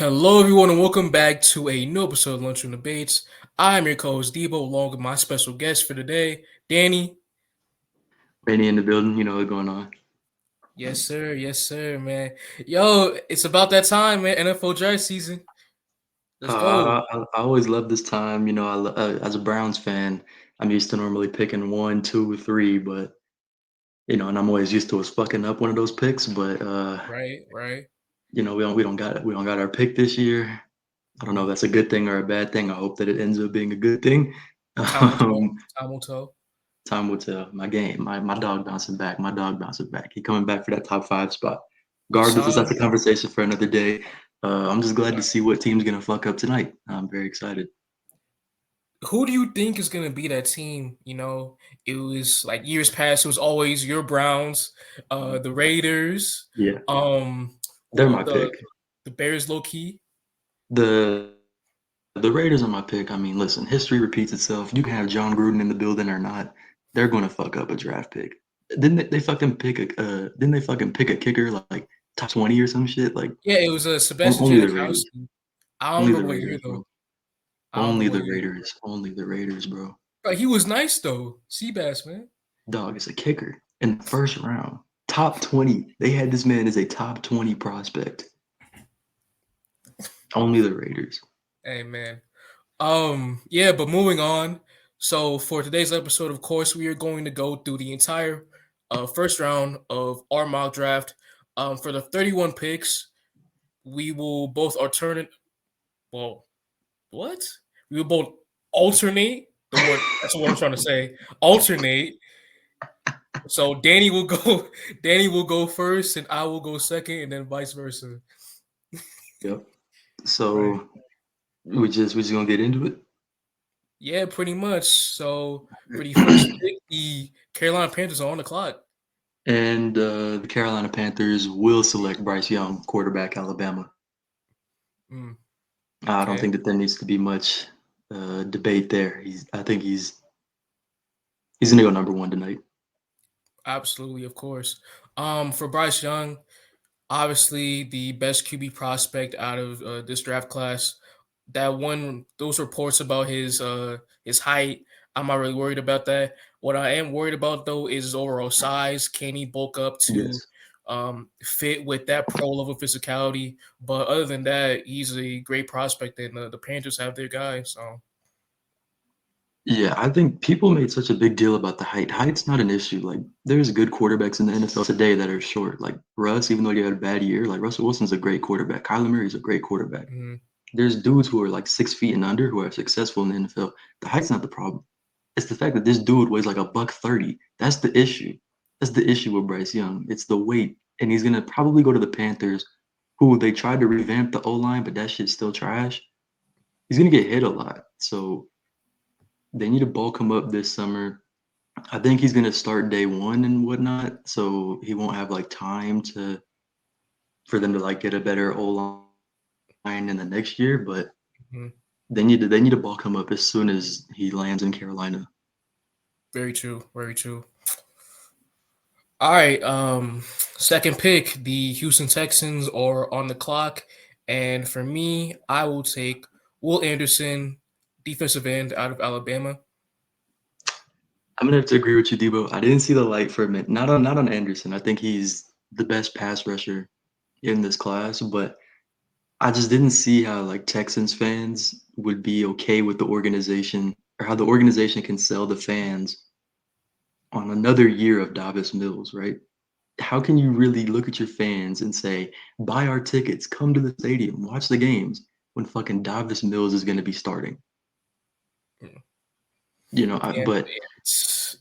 Hello, everyone, and welcome back to a new episode of Lunchroom Debates. I'm your co-host Dibo, along with my special guest for today, Danny. Rainy in the building, you know what's going on. Yes, sir, man. Yo, it's about that time, man. NFL draft season. Let's go. I always love this time. As a Browns fan, I'm used to normally picking one, two, three, but and I'm always used to us fucking up one of those picks. But Right. we don't got our pick this year. I don't know if Mhm. that's a good thing or a bad thing. I hope that it ends up being a good thing. Time will tell. Um, Time will tell. Time will tell. My dog bouncing back. My dog bouncing back. He coming back for that top five spot. Regardless, Son, that's a conversation for another day. I'm just glad to right. see what team's gonna fuck up tonight. I'm very excited. Who do you think is gonna be that team? It was like years past. It was always your Browns, the Raiders, Yeah, they're well, my the pick. the Bears, low key. The the Raiders are my pick. I mean, listen, history repeats itself. You can have John Gruden in the building or not. They're gonna fuck up a draft pick. Didn't they fucking pick a kicker like top 20 or some shit? Like Yeah, it was Sebastian only the Raiders. Janikowski. I don't Only remember the what year Raiders, though. bro. I don't remember Only what the year. Raiders. Only the Raiders, bro. But he was nice though. Seabass, man. Dog is a kicker in the first round. Top 20. They had this man as a top 20 prospect. Only the Raiders. Hey man. Yeah, but moving on. So for today's episode, of course, we are going to go through the entire first round of our mock draft. For the 31 picks, we will both alternate. Well, what? We will both alternate. The word. That's what I'm trying to say. Alternate. So Danny will go. Danny will go first, and I will go second, and then vice versa. Yep. Right. So we just gonna get into it. Yeah, pretty much. So for the first pick, the Carolina Panthers are on the clock. And the Carolina Panthers will select Bryce Young, quarterback, Alabama. Mm, I don't okay, think that there needs to be much debate there. I think he's gonna go number one tonight. absolutely, of course. For Bryce Young, obviously the best QB prospect out of this draft class. That one, those reports about his height, I'm not really worried about that. What I am worried about though is his overall size. Can he bulk up to Yes. fit with that pro level physicality? But other than that, he's a great prospect, and the Panthers have their guy. So Yeah, I think people made such a big deal about the height. Height's not an issue. Like, there's good quarterbacks in the NFL today that are short. Like Russ, even though he had a bad year, like Russell Wilson's a great quarterback. Kyler Murray's a great quarterback. mhm. There's dudes who are like 6 feet and under who are successful in the NFL. The height's not the problem. It's the fact that this dude weighs like a buck 30. That's the issue. That's the issue with Bryce Young. It's the weight. And he's gonna probably go to the Panthers, who they tried to revamp the O line, but that shit's still trash. He's gonna get hit a lot. So they need to bulk him up this summer. I think he's gonna start day one and whatnot, so he won't have like time to for them to like get a better O line in the next year. But Mhm. they need to bulk him up as soon as he lands in Carolina. Very true. Very true. All right. Second pick, the Houston Texans are on the clock, and for me, I will take Will Anderson, defensive end out of Alabama. I'm gonna have to agree with you, Debo. I didn't see the light for a minute. Not on Anderson. I think he's the best pass rusher in this class, but I just didn't see how like Texans fans would be okay with the organization or how the organization can sell the fans on another year of Davis Mills, right? How can you really look at your fans and say, buy our tickets, come to the stadium, watch the games when fucking Davis Mills is going to be starting? Mm. And But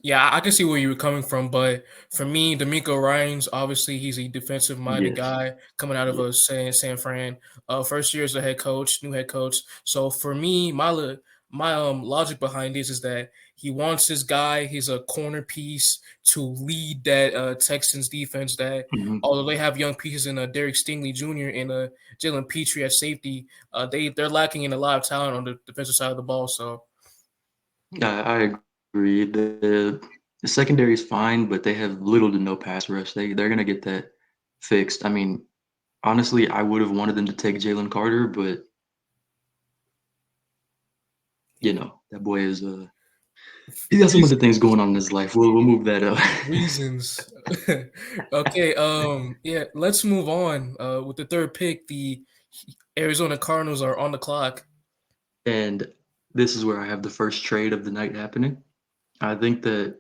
yeah, I can see where you were coming from, but for me, D'Amico Ryans, obviously, he's a defensive-minded yes, guy coming out of yeah, a San Fran. First year as a head coach, new head coach. So for me, my logic behind this is that he wants his guy, he's a corner piece to lead that Texans defense. That mhm. although they have young pieces in Derek Stingley Jr. and Jalen Petrie at safety, they're lacking in a lot of talent on the defensive side of the ball. So I agree. The secondary is fine, but they have little to no pass rush. They're going to get that fixed. I mean, Honestly, I would have wanted them to take Jalen Carter, but you Yeah. know that boy is he got some other things going on in his life. We'll move that up. Reasons. Okay, yeah, let's move on. With the third pick, the Arizona Cardinals are on the clock. And this is where I have the first trade of the night happening. I think that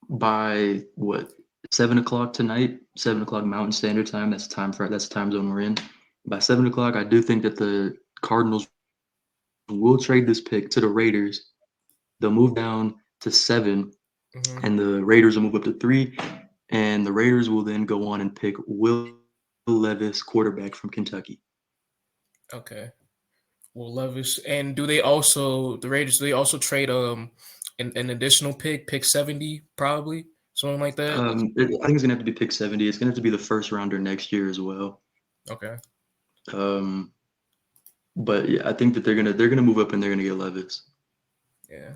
by what 7 o'clock tonight, 7 o'clock Mountain Standard Time. That's the time zone we're in. By 7 o'clock, I do think that the Cardinals will trade this pick to the Raiders. They'll move down to 7, Hmm. and the Raiders will move up to 3, and the Raiders will then go on and pick Will Levis, quarterback from Kentucky. Okay. Well, Levis, and do they also the Raiders? Do they also trade an additional pick 70, probably something like that? I think it's gonna have to be pick 70. It's gonna have to be the first rounder next year as well. Okay. Um, but yeah, I think that they're gonna move up and they're gonna get Levis. Yeah.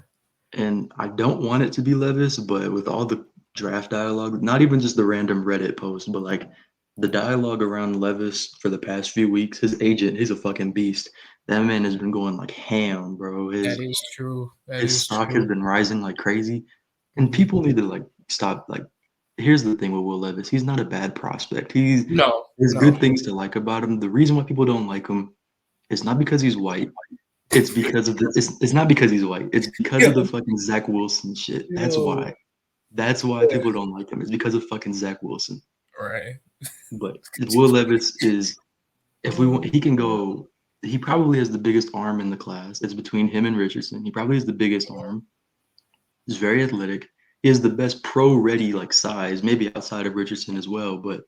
And I don't want it to be Levis, but with all the draft dialogue, not even just the random Reddit post, but like the dialogue around Levis for the past few weeks, his agent, he's a fucking beast. That man has been going like ham, bro. That is true. That His is stock has true. been rising like crazy. And Hmm. people need to like stop like here's the thing with Will Levis. He's not a bad prospect. No, There's no. good things to like about him. The reason why people don't like him is not because he's white. It's not because he's white. It's because Yeah. of the fucking Zach Wilson shit. That's Yo. why. That's why people don't like him. It's because of fucking Zach Wilson. Right. But Will Levis is if we want he can go he probably has the biggest arm in the class. It's between him and Richardson. He probably has the biggest arm. He's very athletic. He has the best pro ready like size, maybe outside of Richardson as well. But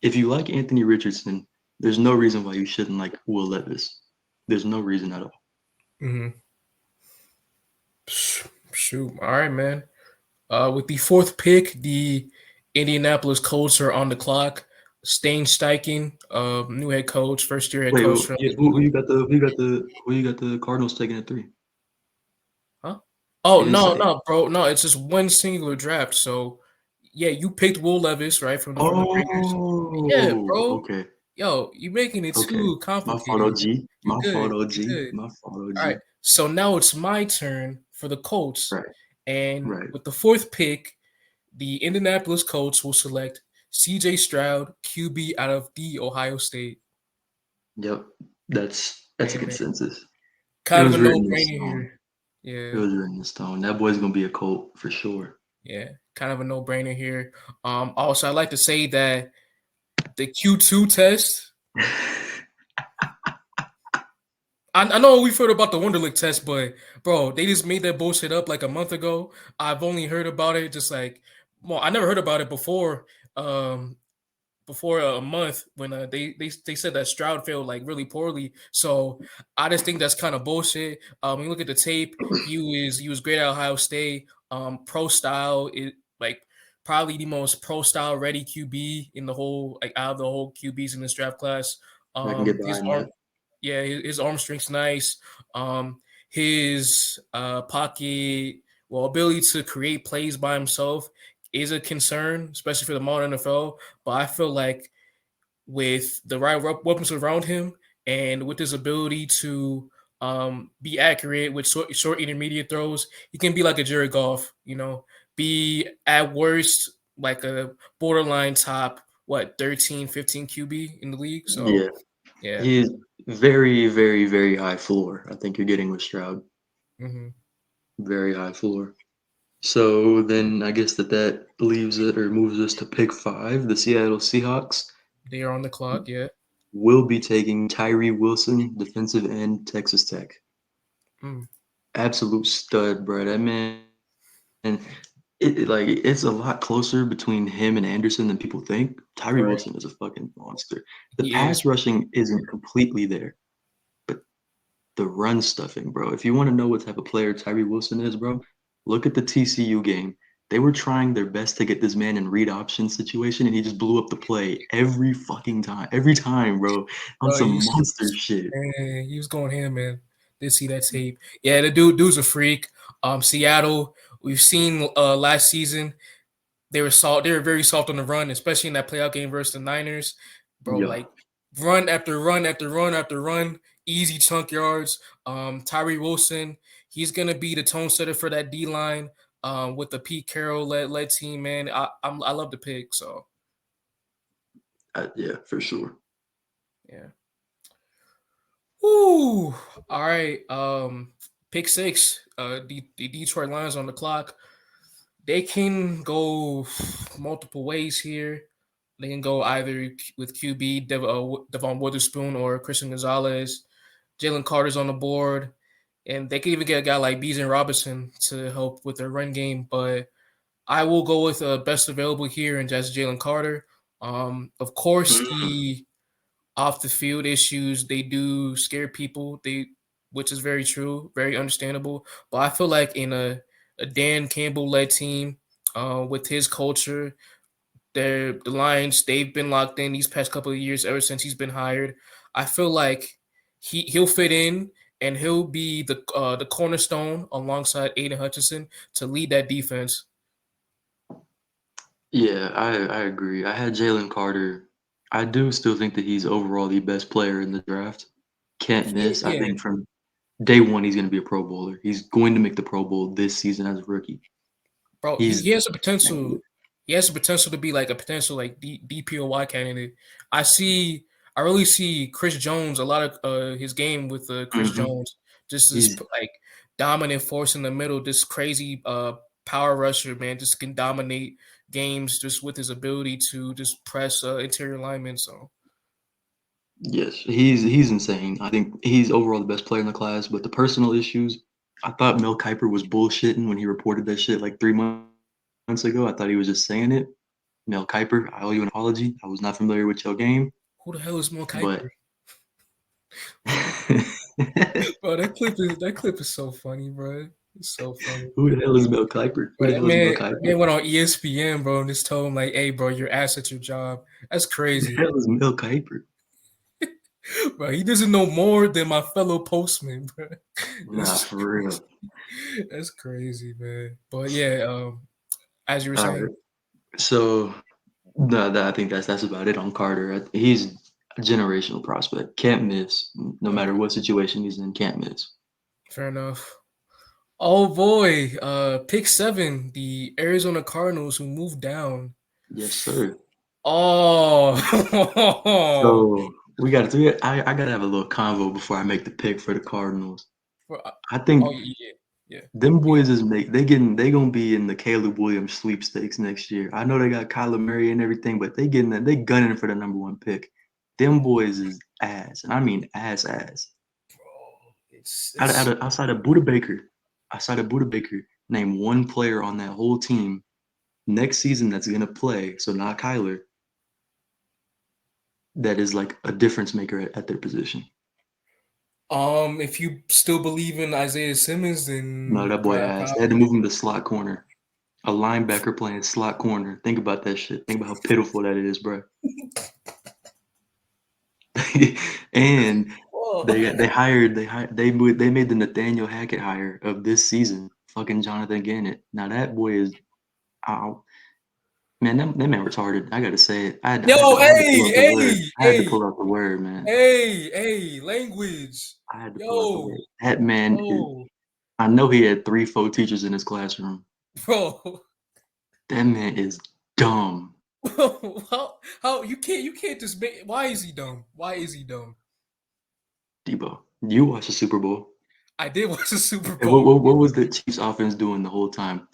if you like Anthony Richardson, there's no reason why you shouldn't like Will Levis. There's no reason at all. Hmm. Shoot. All right, man. With the fourth pick, the Indianapolis Colts are on the clock. Stain Steichen, new head coach, first year head Wait, coach from who you got the Cardinals taking at 3? huh? Oh You didn't no, say. no, bro, no, it's just one singular draft. So yeah, you picked Will Levis, right, from the Raiders. Yeah, Oh, bro. okay. Yo, you making it Okay. too My fault, complicated. OG. You're My good. fault, You're OG. good. My fault, All right. OG. So now it's my turn for the Colts. Right, And right. with the fourth pick, the Indianapolis Colts will select CJ Stroud, QB out of the Ohio State. Yep. That's a Yeah, man. consensus. It Kind of was a written in no-brainer stone. here. It Yeah. was written in stone. That boy's gonna be a Colt for sure. Yeah. Kind of a no-brainer here. Also, I'd like to say that the Q2 test, I know we've heard about the Wonderlic test, but bro, they just made that bullshit up like a month ago. I've only heard about it just like, well, I never heard about it um, before a month when they said that Stroud failed like really poorly. So I just think that's kind of bullshit. When you look at the tape, he was great at Ohio State. Pro style is like probably the most pro style ready QB in the whole like out of the whole QBs in this draft class. I can get His behind arm, that. yeah, his arm strength's nice. His pocket, well, ability to create plays by himself is a concern, especially for the modern NFL. But I feel like with the right weapons around him and with his ability to be accurate with short intermediate throws, he can be like a Jared Goff, be at worst like a borderline top, 13, 15 QB in the league. So, Yeah. yeah. He is very, very, very high floor. I think you're getting with Stroud. Hmm. Very high floor. So then I guess that leaves it or moves us to pick 5. The Seattle Seahawks They are on the clock. Yeah. will be taking Tyree Wilson, defensive end, Texas Tech. Mm, Absolute stud, bro. That man, and like it's a lot closer between him and Anderson than people think. Tyree right. Wilson is a fucking monster. The He is. pass rushing isn't completely there, but the run stuffing, bro. If you want to know what type of player Tyree Wilson is, bro, look at the TCU game. They were trying their best to get this man in read option situation, and he just blew up the play every fucking time. Every time, bro, on No, some monster shit. man, he was going ham, man. Did see that tape? Yeah, the dude's a freak. Seattle, we've seen last season they were soft. They were very soft on the run, especially in that playoff game versus the Niners. Bro, Yeah, like run after run after run after run, easy chunk yards. Tyree Wilson, he's gonna be the tone setter for that D line. With the Pete Carroll led team, man. I love the pick. So Yeah, for sure. yeah. Woo. All right. Pick six. The Detroit Lions on the clock. They can go multiple ways here. They can go either with QB Devon Witherspoon or Christian Gonzalez. Jalen Carter's on the board, and they could even get a guy like Bijan Robinson to help with their run game. But I will go with best available here, and that's Jalen Carter. Of course, Mm. the off the field issues they do scare people. Which is very true, very understandable. But I feel like in a Dan Campbell led team, with his culture, the Lions they've been locked in these past couple of years ever since he's been hired. I feel like he'll fit in and he'll be the cornerstone alongside Aiden Hutchinson to lead that defense. Yeah, I agree. I had Jalen Carter. I do still think that he's overall the best player in the draft. Can't miss. I Yeah, think from day one he's going to be a Pro Bowler. He's going to make the Pro Bowl this season as a rookie. bro, He's he has a that potential. good. He has the potential to be like a potential like DPOY candidate. I see. I really see Chris Jones a lot of his game with Chris Mhm. Jones. Just this He's like dominant force in the middle. This crazy power rusher man just can dominate games just with his ability to just press interior linemen. So yes, he's insane. I think he's overall the best player in the class. But the personal issues, I thought Mel Kiper was bullshitting when he reported that shit like 3 months ago. I thought he was just saying it. Mel Kiper, I owe you an apology. I was not familiar with your game, who the hell is Mo but Kiper? Bro, that clip is so funny, bro. It's so funny. who the hell is Mel Kiper? Who Bro, the hell is Mel that Kiper? man went on ESPN, bro, and just told him like, "Hey, bro, you're ass at your job." That's Who the crazy, hell is Mel Kiper? bro. He doesn't know more than my fellow postman, bro. Nah, That's for real. that's crazy, man. But yeah, as you were All saying, right. So no, I think that's about it on Carter. He's a generational prospect. Can't miss. No matter okay, what situation he's in, can't miss. fair enough. Oh boy, pick seven, the Arizona Cardinals who moved down. Yes, sir. Oh, So we got to. I gotta have a little convo before I make the pick for the Cardinals. For- I oh think yeah, yeah. them We got boys is they gonna be in the Caleb Williams sweepstakes next year. I know they got Kyler Murray and everything, but they gunning for the #1 pick. Them boys is ass, and I mean ass. bro. It's Outside of Buda Baker, name one player on that whole team next season that's gonna play. So not Kyler, that is like a difference maker at their position. If you still believe in Isaiah Simmons, No, then that boy ass. They had to probably. move him to slot corner. A linebacker playing slot corner. Think about that shit. Think about how pitiful that is, bro. And Well, they made the Nathaniel Hackett hire of this season. Fucking Jonathan Gannett. Now that boy is ow. Man, that man retarded. I gotta say it. yo, I had to pull hey, out the word. hey, I had to hey, pull out the word, man. hey, language. I had to pull out the Yo, word. That man is. bro, I know he had 3, 4 teachers in his classroom. bro, That man is dumb. bro. How you can't just make. Why is he dumb? Why is he dumb? Debo, you watched the Super Bowl. I did watch the Super And Bowl. what was the Chiefs offense doing the whole time?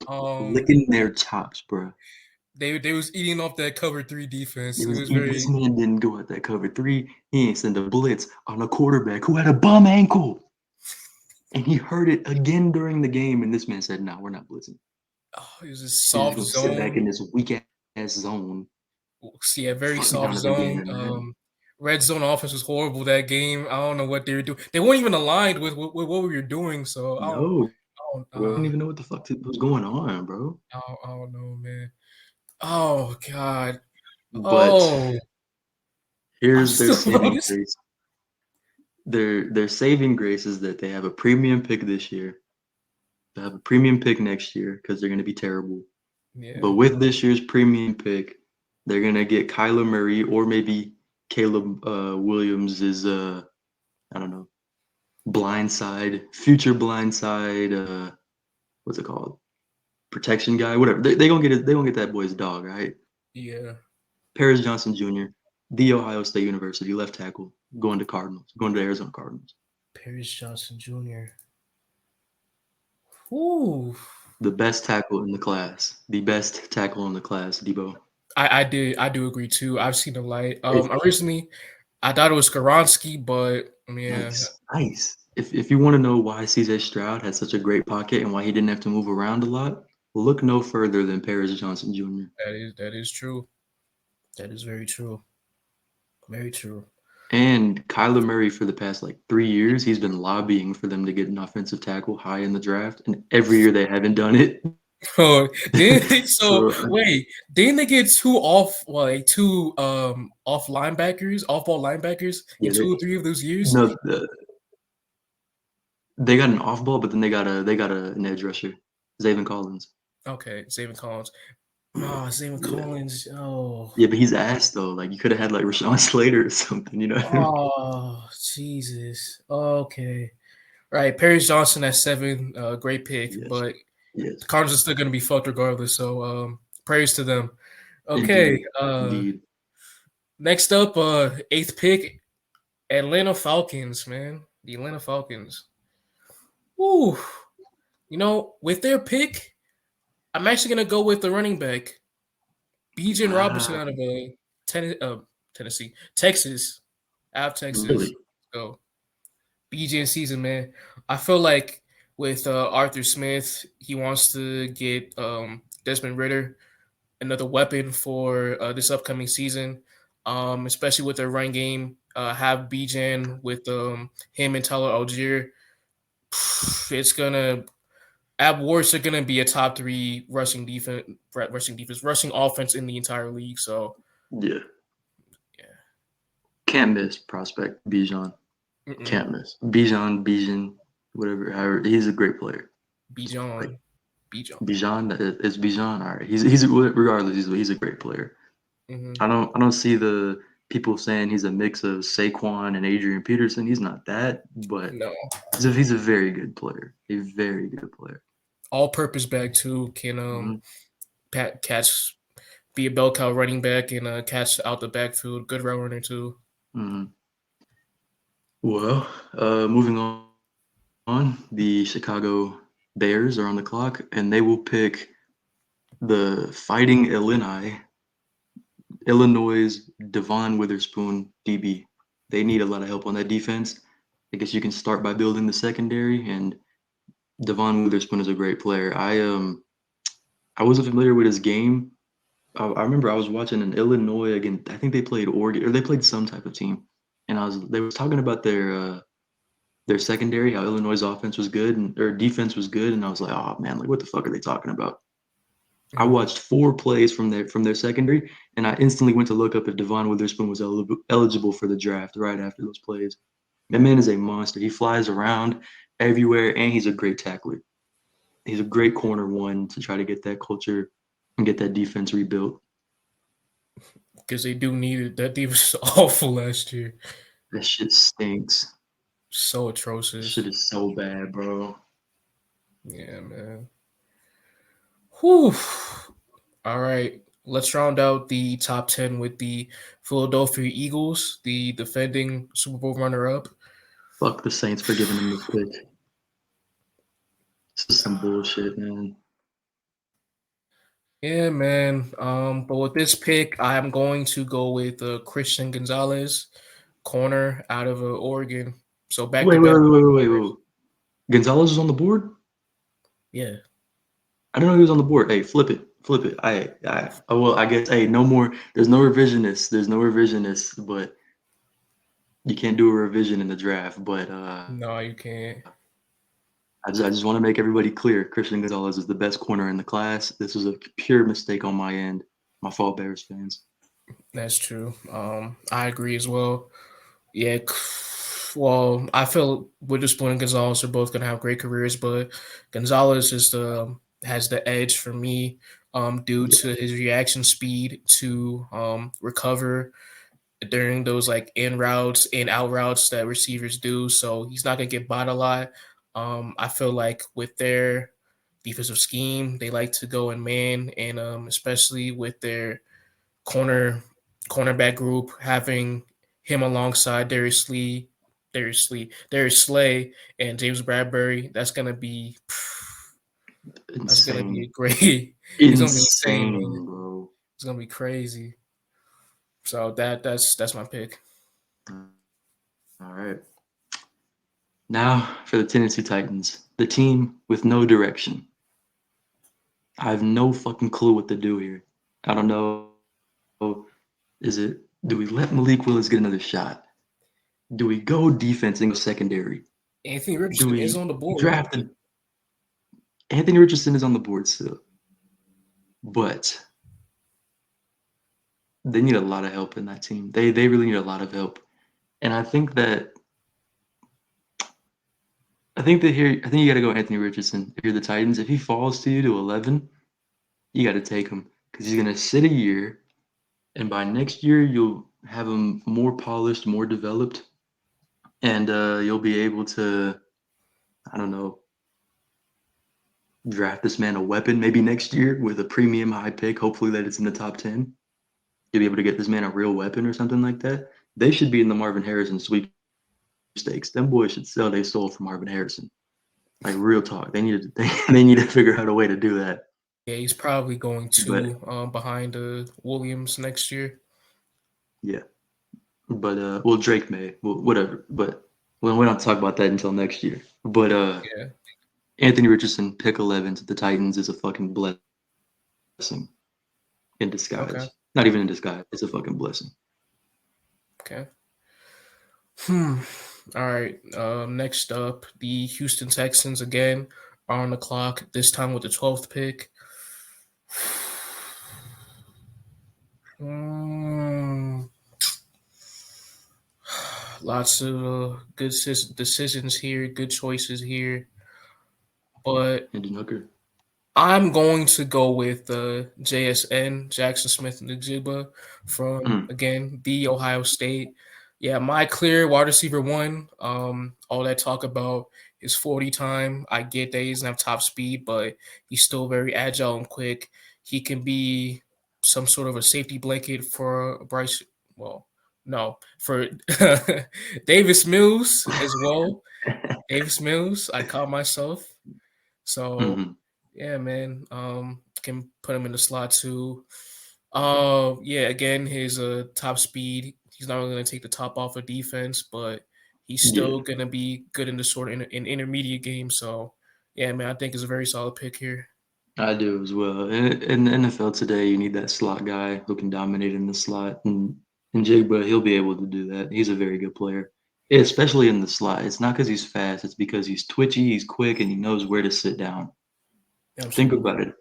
Um, Licking their chops, bro. they was eating off that cover three defense. It It was was this very. man didn't go at that cover three. He ain't send a blitz on a quarterback who had a bum ankle. And he heard it again during the game. And this man said, "No, we're not blitzing. Oh, it was a We're just soft gonna sit back zone. in this weak ass zone." See a very Fucking soft Jonathan zone. Gannon, man. Red zone offense was horrible that game. I don't know what they were doing. They weren't even aligned with what we were doing. So No, I don't, bro, I don't even know what the fuck was going on, bro. I don't know, man. Oh God. But Oh, I'm here's their still bro. saving grace. Their saving grace is that they have a premium pick this year. They have a premium pick next year because they're gonna be terrible. But Yeah. with this year's premium pick, they're gonna get Kyler Murray or maybe Caleb Williams is I don't know, blindside, future blindside, what's it called? Protection guy, whatever. They gonna get it. They gonna get that boy's dog, right? Yeah. Paris Johnson Jr., the Ohio State University left tackle, going to Cardinals, going to the Arizona Cardinals. Paris Johnson Jr. Ooh. The best tackle in the class. The best tackle in the class, Dibo. I do agree too. I've seen the light. It's Originally I thought it was Skaronski, but yeah, nice, nice. If you want to know why CJ Stroud had such a great pocket and why he didn't have to move around a lot, look no further than Paris Johnson Jr. that is true. That is very true. Very true. And Kyler Murray for the past like 3 years, he's been lobbying for them to get an offensive tackle high in the draft, and every year they haven't done it. Oh, so So wait, didn't they get two off ball linebackers in yeah, two or three of those years? no, they got an off ball, but then they got an edge rusher, Zaven Collins. Okay, Zayvon Collins. Oh, Zayvon Yeah, Collins. Oh. yeah, but he's ass though. Like you could have had like Rashawn Slater or something, you know? Oh, Jesus. Okay. Right. Paris Johnson at 7. Great pick, Yes, but the yes, Cardinals are still gonna be fucked regardless. So praise to them. Okay. indeed, indeed. Next up, eighth pick, Atlanta Falcons, man. The Atlanta Falcons. Ooh. With their pick, I'm actually gonna go with the running back, Bijan Robinson Ah, out of Tennessee, Texas, out of Texas. really? Go BJ season, man. I feel like with Arthur Smith, he wants to get Desmond Ritter another weapon for this upcoming season, especially with their run game. Have Bijan with him and Tyler Algier. It's gonna at worst they're gonna be a top 3 rushing offense in the entire league. So Yeah, yeah, can't miss prospect Bijan. Mm-mm. Can't miss Bijan, whatever. However, he's a great player. Like Bijan, Bijan. Bijan, it's Bijan. All right, he's regardless. He's a great player. Mm-hmm. I don't see the people saying he's a mix of Saquon and Adrian Peterson. He's not that, but No, he's a very good player. A very good player. all-purpose back too can Hmm. catch, be a bell cow running back and catch out the backfield. Good route runner too. Hmm. Well, moving on, the Chicago Bears are on the clock, and they will pick the Fighting Illinois' Devon Witherspoon DB. They need a lot of help on that defense. I guess you can start by building the secondary, and Devon Witherspoon is a great player. I wasn't familiar with his game. I remember I was watching an Illinois again. I think they played Oregon or they played some type of team, and they was talking about their secondary, how Illinois' offense was good and their defense was good, and I was like, oh man, like what the fuck are they talking about? I Mm-hmm. watched 4 plays from their secondary, and I instantly went to look up if Devon Witherspoon was eligible for the draft right after those plays. That man is a monster. He flies around everywhere, and he's a great tackler. He's a great corner one to try to get that culture and get that defense rebuilt. Because they do need it. That defense was awful last year. That shit stinks. So That shit atrocious. is so bad, bro. Yeah, man. Whew. All right. Let's round out the top 10 with the Philadelphia Eagles, the defending Super Bowl runner up. Fuck the Saints for giving him this pick. This is some bullshit, man. Yeah, man. But with this pick, I'm going to go with Christian Gonzalez, corner out of Oregon. So back Wait, to wait, back. wait, wait, wait, wait. Gonzalez was on the board? Yeah. I didn't know he was on the board. Hey, flip it. Flip it. Oh, well, I guess, hey, no more. There's no revisionists. There's no revisionists, but you can't do a revision in the draft. But No, you can't. I just want to make everybody clear. Christian Gonzalez is the best corner in the class. This was a pure mistake on my end. My fault, Bears fans. That's true. I agree as well. Yeah. Well, I feel Witherspoon and Gonzalez are both going to have great careers, but Gonzalez has the edge for me due Yeah. to his reaction speed to recover. during those like in routes, in out routes that receivers do. So he's not gonna get bought a lot. I feel like with their defensive scheme, they like to go in man, and especially with their corner cornerback group having him alongside Darius Slay, and James Bradbury. That's gonna be a Insane. great. It's gonna be insane, man. Insane, bro. It's gonna be crazy. So that's my pick. All right. Now for the Tennessee Titans, the team with no direction. I have no fucking clue what to do here. I don't know. Do we let Malik Willis get another shot? Do we go defense and go secondary? Anthony Do Richardson is we on the board. draft a, Anthony Richardson is on the board still, but they need a lot of help in that team. They really need a lot of help, and I think you got to go Anthony Richardson. If you're the Titans, if he falls to you to 11, you got to take him because he's gonna sit a year, and by next year you'll have him more polished, more developed, and you'll be able to, I don't know, draft this man a weapon maybe next year with a premium high pick. Hopefully that it's in the top 10. You'll be able to get this man a real weapon or something like that. They should be in the Marvin Harrison sweepstakes. Them boys should sell their soul for Marvin Harrison. Like real talk. They need to figure out a way to do that. Yeah, he's probably going But to behind Williams next year. yeah. But well Drake may. Well, whatever. But we don't talk about that until next year. But Yeah. Anthony Richardson, pick 11 to the Titans is a fucking blessing in Okay. disguise. Not even in disguise. It's a fucking blessing. Okay. All right. Next up, the Houston Texans again are on the clock. This time with the 12th pick. Hmm. Lots of good decisions here, good choices here, but Hendon Hooker. I'm going to go with JSN, Jackson Smith and Njigba from, Mm, again, the Ohio State. Yeah, my clear wide receiver one. All that talk about his 40 time. I get that he doesn't have top speed, but he's still very agile and quick. He can be some sort of a safety blanket for Bryce. Well, no, for Davis Mills as well. Davis Mills, I caught myself. So mhm. yeah, man. Can put him in the slot too. Yeah, again, his top speed. He's not really gonna take the top off of defense, but he's Yeah, still gonna be good in the sort of in intermediate game. So yeah, man, I think it's a very solid pick here. I do as well. In the NFL today, you need that slot guy who can dominate in the slot, and Jigba, he'll be able to do that. He's a very good player, especially in the slot. It's not because he's fast; it's because he's twitchy, he's quick, and he knows where to sit down. Think Absolutely. about it.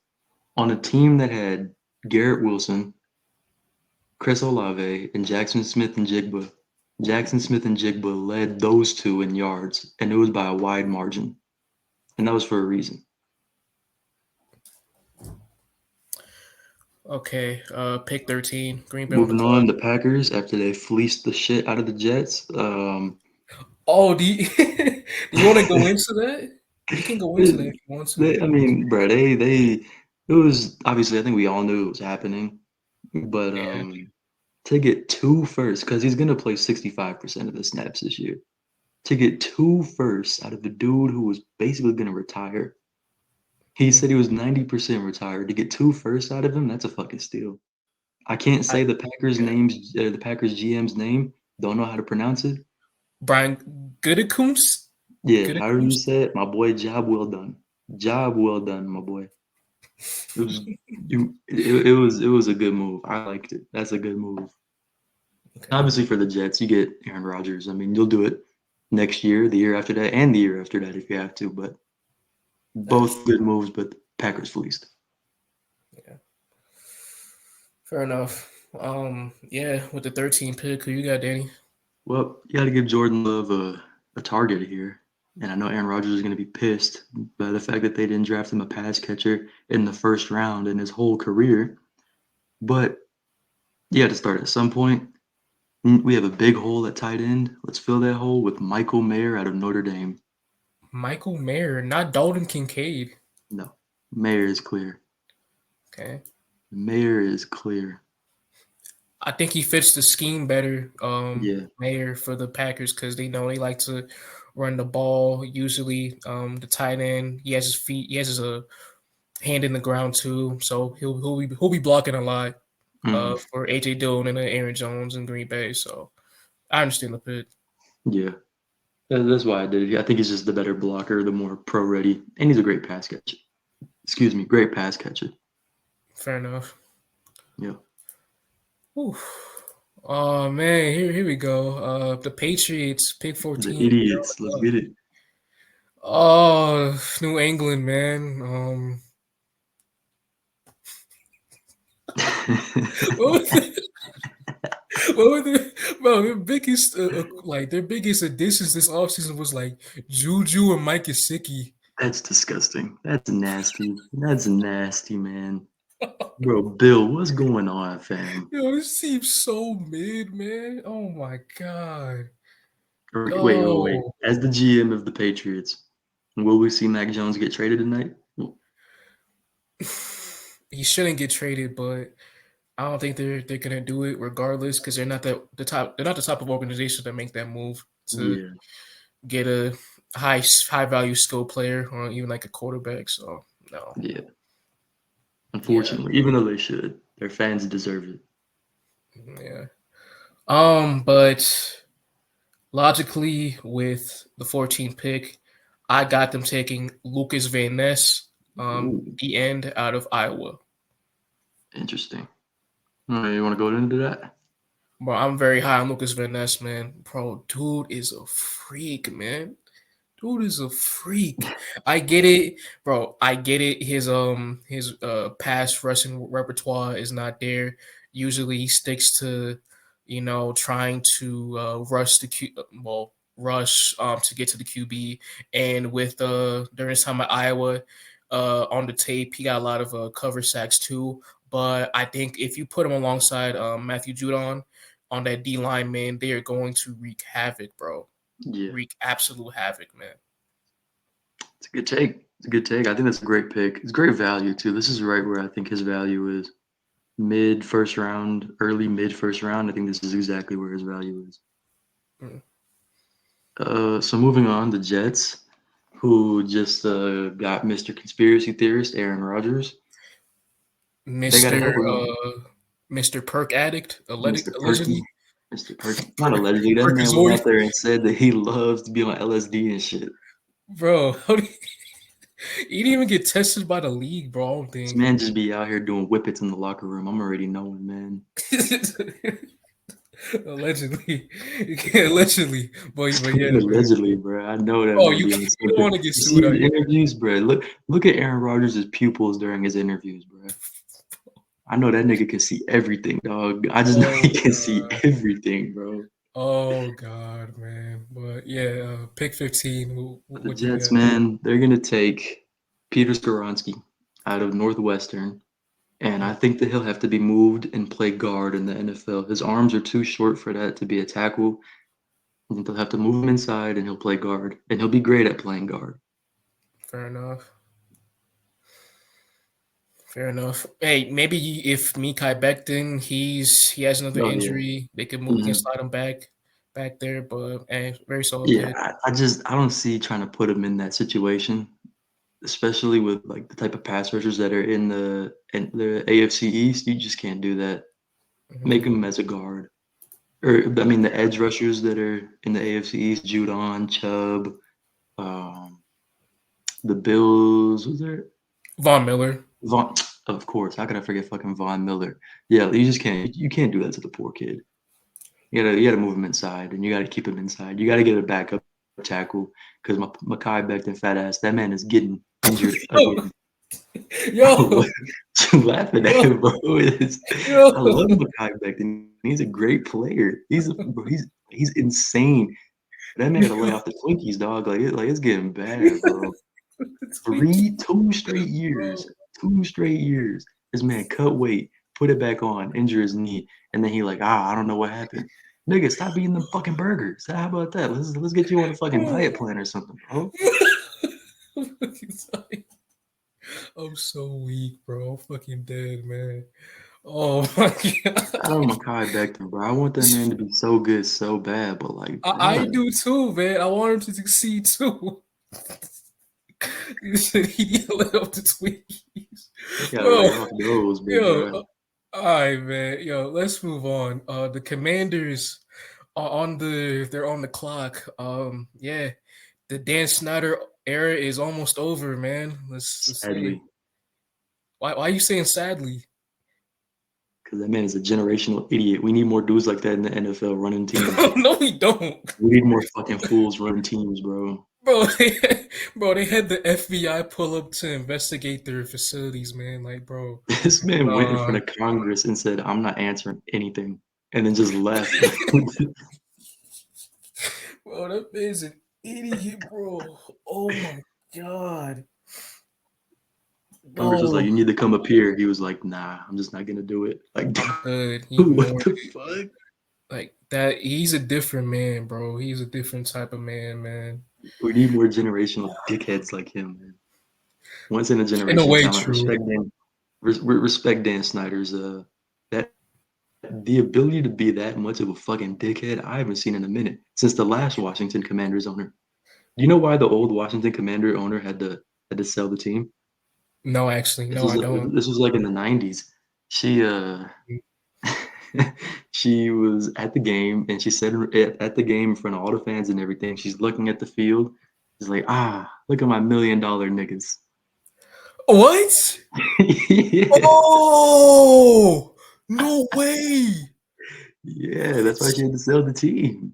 On a team that had Garrett Wilson, Chris Olave, and Jackson Smith and Jigba led those two in yards, and it was by a wide margin, and that was for a reason. Okay, pick 13, Green Bay on the Moving clock. on, the Packers after they fleeced the shit out of the Jets. Oh, do you, do you want to go into that? You can go into that if you want to. I mean, bro, it was obviously I think we all knew it was happening, but Yeah, to get two first because he's gonna play 65% of the snaps this year. To get two first out of the dude who was basically gonna retire. He said he was 90% retired. To get two first out of him, that's a fucking steal. I can't I, say yeah. the Packers GM's name. Don't know how to pronounce it. Brian Gutekunst. Yeah, however you Gutekunst. say it, my boy, job well done. Job well done, my boy. It was it was a good move. I liked it. That's a good move. Okay. Obviously for the Jets, you get Aaron Rodgers. I mean, you'll do it next year, the year after that, and the year after that if you have to. But That's both good moves, but Packers fleeced. yeah. Fair enough. Yeah, with the 13 pick, who you got, Danny? Well, you got to give Jordan Love a target here. And I know Aaron Rodgers is going to be pissed by the fact that they didn't draft him a pass catcher in the first round in his whole career. But you had to start at some point. We have a big hole at tight end. Let's fill that hole with Michael Mayer out of Notre Dame. Michael Mayer, not Dalton Kincaid. No, Mayer is clear. Okay. Mayer is clear. I think he fits the scheme better, Yeah. Mayer for the Packers because they know they like to run the ball. Usually, the tight end he has his feet, he has his hand in the ground too, so he'll be blocking a lot Mhm. for AJ Dillon and Aaron Jones in Green Bay. So I understand the pit. Yeah. That's why I did it. I think he's just the better blocker, the more pro ready, and he's a great pass catcher. Excuse me, great pass catcher. Fair enough. Yeah. Whew. Oh man, here we go. The Patriots pick The 14. idiots. Let's get it. Oh, New England, man. What was the, what were the, bro? Their biggest, their biggest additions this offseason was like Juju and Mike Gesicki. That's disgusting. That's nasty. That's nasty, man. Bro, Bill, what's going on, fam? Yo, this seems so mid, man. Oh my god. Wait. Yo, As the GM of the Patriots, will we see Mac Jones get traded tonight? he shouldn't get traded, but I don't think they're gonna do it regardless because they're not the top. They're not the type of organization that make that move to Yeah, get a high value skill player or even like a quarterback. So no, yeah. yeah, Unfortunately, even though they should, their fans deserve it. yeah. But logically, with the 14th pick, I got them taking Lucas Van Ness, Ooh, the end out of Iowa. interesting. All right, you want to go into that? Bro, I'm very high on Lucas Van Ness, man. Bro, dude is a freak, man. Dude is a freak. I get it, bro. I get it. His pass rushing repertoire is not there. Usually he sticks to, trying to rush to get to the QB. And with during his time at Iowa, on the tape, he got a lot of cover sacks too. But I think if you put him alongside Matthew Judon on that D line, man, they are going to wreak havoc, bro. Yeah, Wreak absolute havoc, man. it's a good take. It's a good take. I think that's a great pick. It's great value too. This is right where I think his value is. Mid first round, early mid first round. I think this is exactly where his value is. Mm. So moving on, the Jets, who just got Mr. Conspiracy Theorist Aaron Rodgers. They got to Mr. help him out. Mr. Perk Addict, Mr. allegedly. Perky. Mr. Perky. Not allegedly. That man went Perkazoid. out there and said that he loves to be on LSD and shit. Bro, he didn't even get tested by the league, bro. I don't This think. man just be out here doing whippets in the locker room. I'm already knowing, man. Allegedly. Allegedly. But yeah, man. Allegedly, bro. I know that Oh, man you, be on you don't something. want to get You see sued his out here. interviews, bro. Look at Aaron Rodgers' pupils during his interviews, bro. I know that nigga can see everything, dog. I just know he Oh can see god. everything, bro. Oh god, man. But yeah, pick 15. But the What you Jets, got? man, they're gonna take Peter Skoronski out of Northwestern, and I think that he'll have to be moved and play guard in the NFL. His arms are too short for that to be a tackle. I think they'll have to move him inside, and he'll play guard, and he'll be great at playing guard. Fair enough. Fair enough. Hey, maybe if Mikai Becton, he has another Oh yeah. injury, they can move, we can Mhm. slide him back there. But very solid Yeah, pick. I don't see trying to put him in that situation, especially with like the type of pass rushers that are in the AFC East. You just can't do that. Hmm. Make him as a guard. Or I mean, the edge rushers that are in the AFC East, Judon, Chubb, um, the Bills. Was there Von Miller. Von? Of course, how could I forget fucking Von Miller? Yeah, you just can't. You can't do that to the poor kid. You gotta move him inside, and you gotta keep him inside. You gotta get a backup tackle because Makai Becton, fat ass, that man is getting injured Yo, again. Bro, yo, what you laughing at, yo, bro? I yo. love Makai Becton. He's a great player. He's insane. That man gotta lay off the Twinkies, dog. It's getting bad, bro. Twinkie, 2 straight years. bro. 2 straight years. This man cut weight, put it back on, injure his knee, and then he like, I don't know what happened. Nigga, stop eating them fucking burgers. How about that? Let's get you on a fucking diet Bro. plan or something, bro. I'm so weak, bro. I'm fucking dead, man. Oh my Shout out god. Makai Becton, bro. I want that man to be so good, so bad, but like, I damn. do too, man. I want him to succeed too. You said he let up the Twinkies. He gotta Bro, lay off those, big yo, bro. all right, man. Yo, let's move on. The Commanders are they're on the clock. Yeah, the Dan Snyder era is almost over, man. Let's say Sadly, why are you saying sadly? because that man is a generational idiot. We need more dudes like that in the NFL running teams. No, we don't. We need more fucking fools running teams, bro. Bro, bro, they had the FBI pull up to investigate their facilities, man. Like, bro, This man went in uh, front of Congress and said, "I'm not answering anything," and then just left. bro, that man's an idiot, bro. Oh my god, Congress was like, bro. "You need to come up here." He was like, "Nah, I'm just not gonna do it." Like, I'm good. He dude, what ignored the it. fuck? Like that. He's a different man, bro. He's a different type of man, man. We need more generational dickheads like him, man. Once in a In a generation way, talent. true. Respect Dan Snyder's that the ability to be that much of a fucking dickhead. I haven't seen in a minute since the last Washington Commanders owner. Do you know why the old Washington Commander owner had to sell the team? No, actually, This no, was I don't. this was like in the '90s. She she was at the game and she said at the game in front of all the fans and everything. She's looking at the field. She's like, look at my $1 million niggas. What? Yeah. Oh, no way. Yeah, that's why What? she had to sell the team.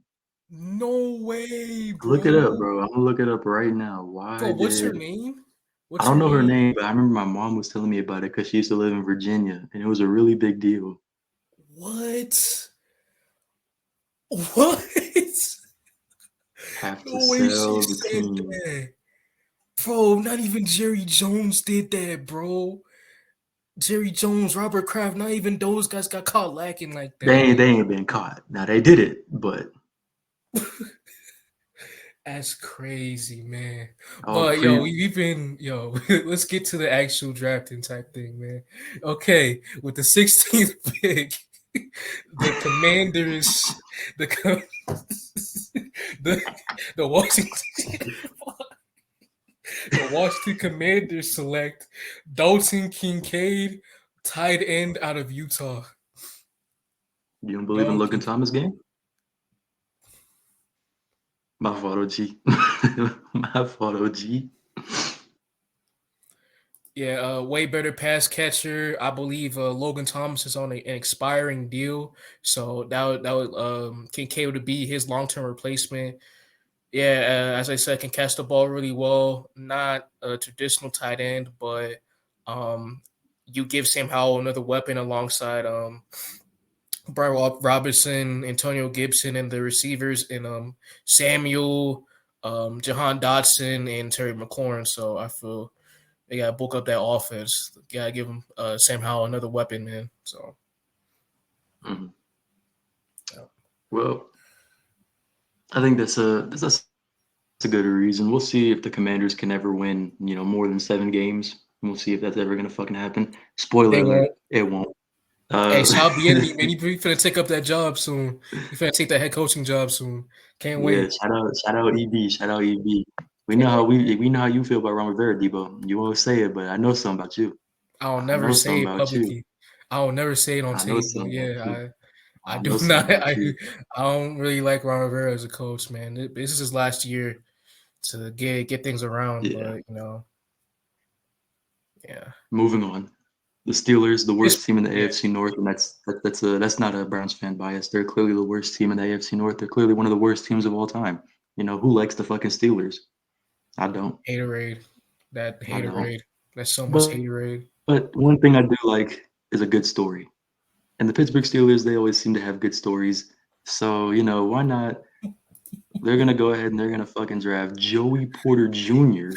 No way, Look it up, bro. bro. I'm gonna look it up right now. Bro, Why what's her did name? I What's don't her know her name? name, but I remember my mom was telling me about it because she used to live in Virginia, and it was a really big deal. What? What? Have to No way she sell the said team. that. Bro, not even Jerry Jones did that, bro. Jerry Jones, Robert Kraft, not even those guys got caught lacking like that. They ain't been caught. Now they did it, but That's crazy, man. oh, But yo, pre we've been yo. Let's get to the actual drafting type thing, man. Okay, with the 16th pick, the Commanders, the the the Washington the Washington Commanders select Dalton Kincaid, tight end out of Utah. you don't believe in Dalton Logan Kincaid. Thomas game? My fault, OG. My fault, OG. Yeah, way better pass catcher. I believe Logan Thomas is on an expiring deal, so that would Kincaid would be his long term replacement. Yeah, as I said, can catch the ball really well. Not a traditional tight end, but um, you give Sam Howell another weapon alongside Brian Robinson, Antonio Gibson, and the receivers, and Samuel, Jahan Dotson, and Terry McLaurin. So I feel they gotta bulk up that offense. Gotta give him Sam Howell another weapon, man. So Mhm. yeah. Well, I think that's a good reason. We'll see if the Commanders can ever win, more than 7 games. We'll see if that's ever gonna fucking happen. Spoiler They won't. alert, it won't. Hey, Uh, shout out Bieniemy, man. He finna take up that job soon. He finna take that head coaching job soon. Can't yeah, wait. shout out EB, shout out EB. We know Can't how wait. we know how you feel about Ron Rivera, Debo. You won't say it, but I know something about you. I'll I never know say something it about you. publicly. I'll never say it on I know tape. But something about you. yeah, I I do know something not. about you. I don't really like Ron Rivera as a coach, man. This is his last year to get things around. Yeah. But yeah. Moving on. The Steelers, the This worst team in the yeah, AFC North, and that's not a Browns fan bias. They're clearly the worst team in the AFC North. They're clearly one of the worst teams of all time. Who likes the fucking Steelers? I don't. haterade. That I don't. haterade. That's so much But haterade. but one thing I do like is a good story. And the Pittsburgh Steelers, they always seem to have good stories. So, why not? They're gonna go ahead and they're gonna fucking draft Joey Porter Jr.,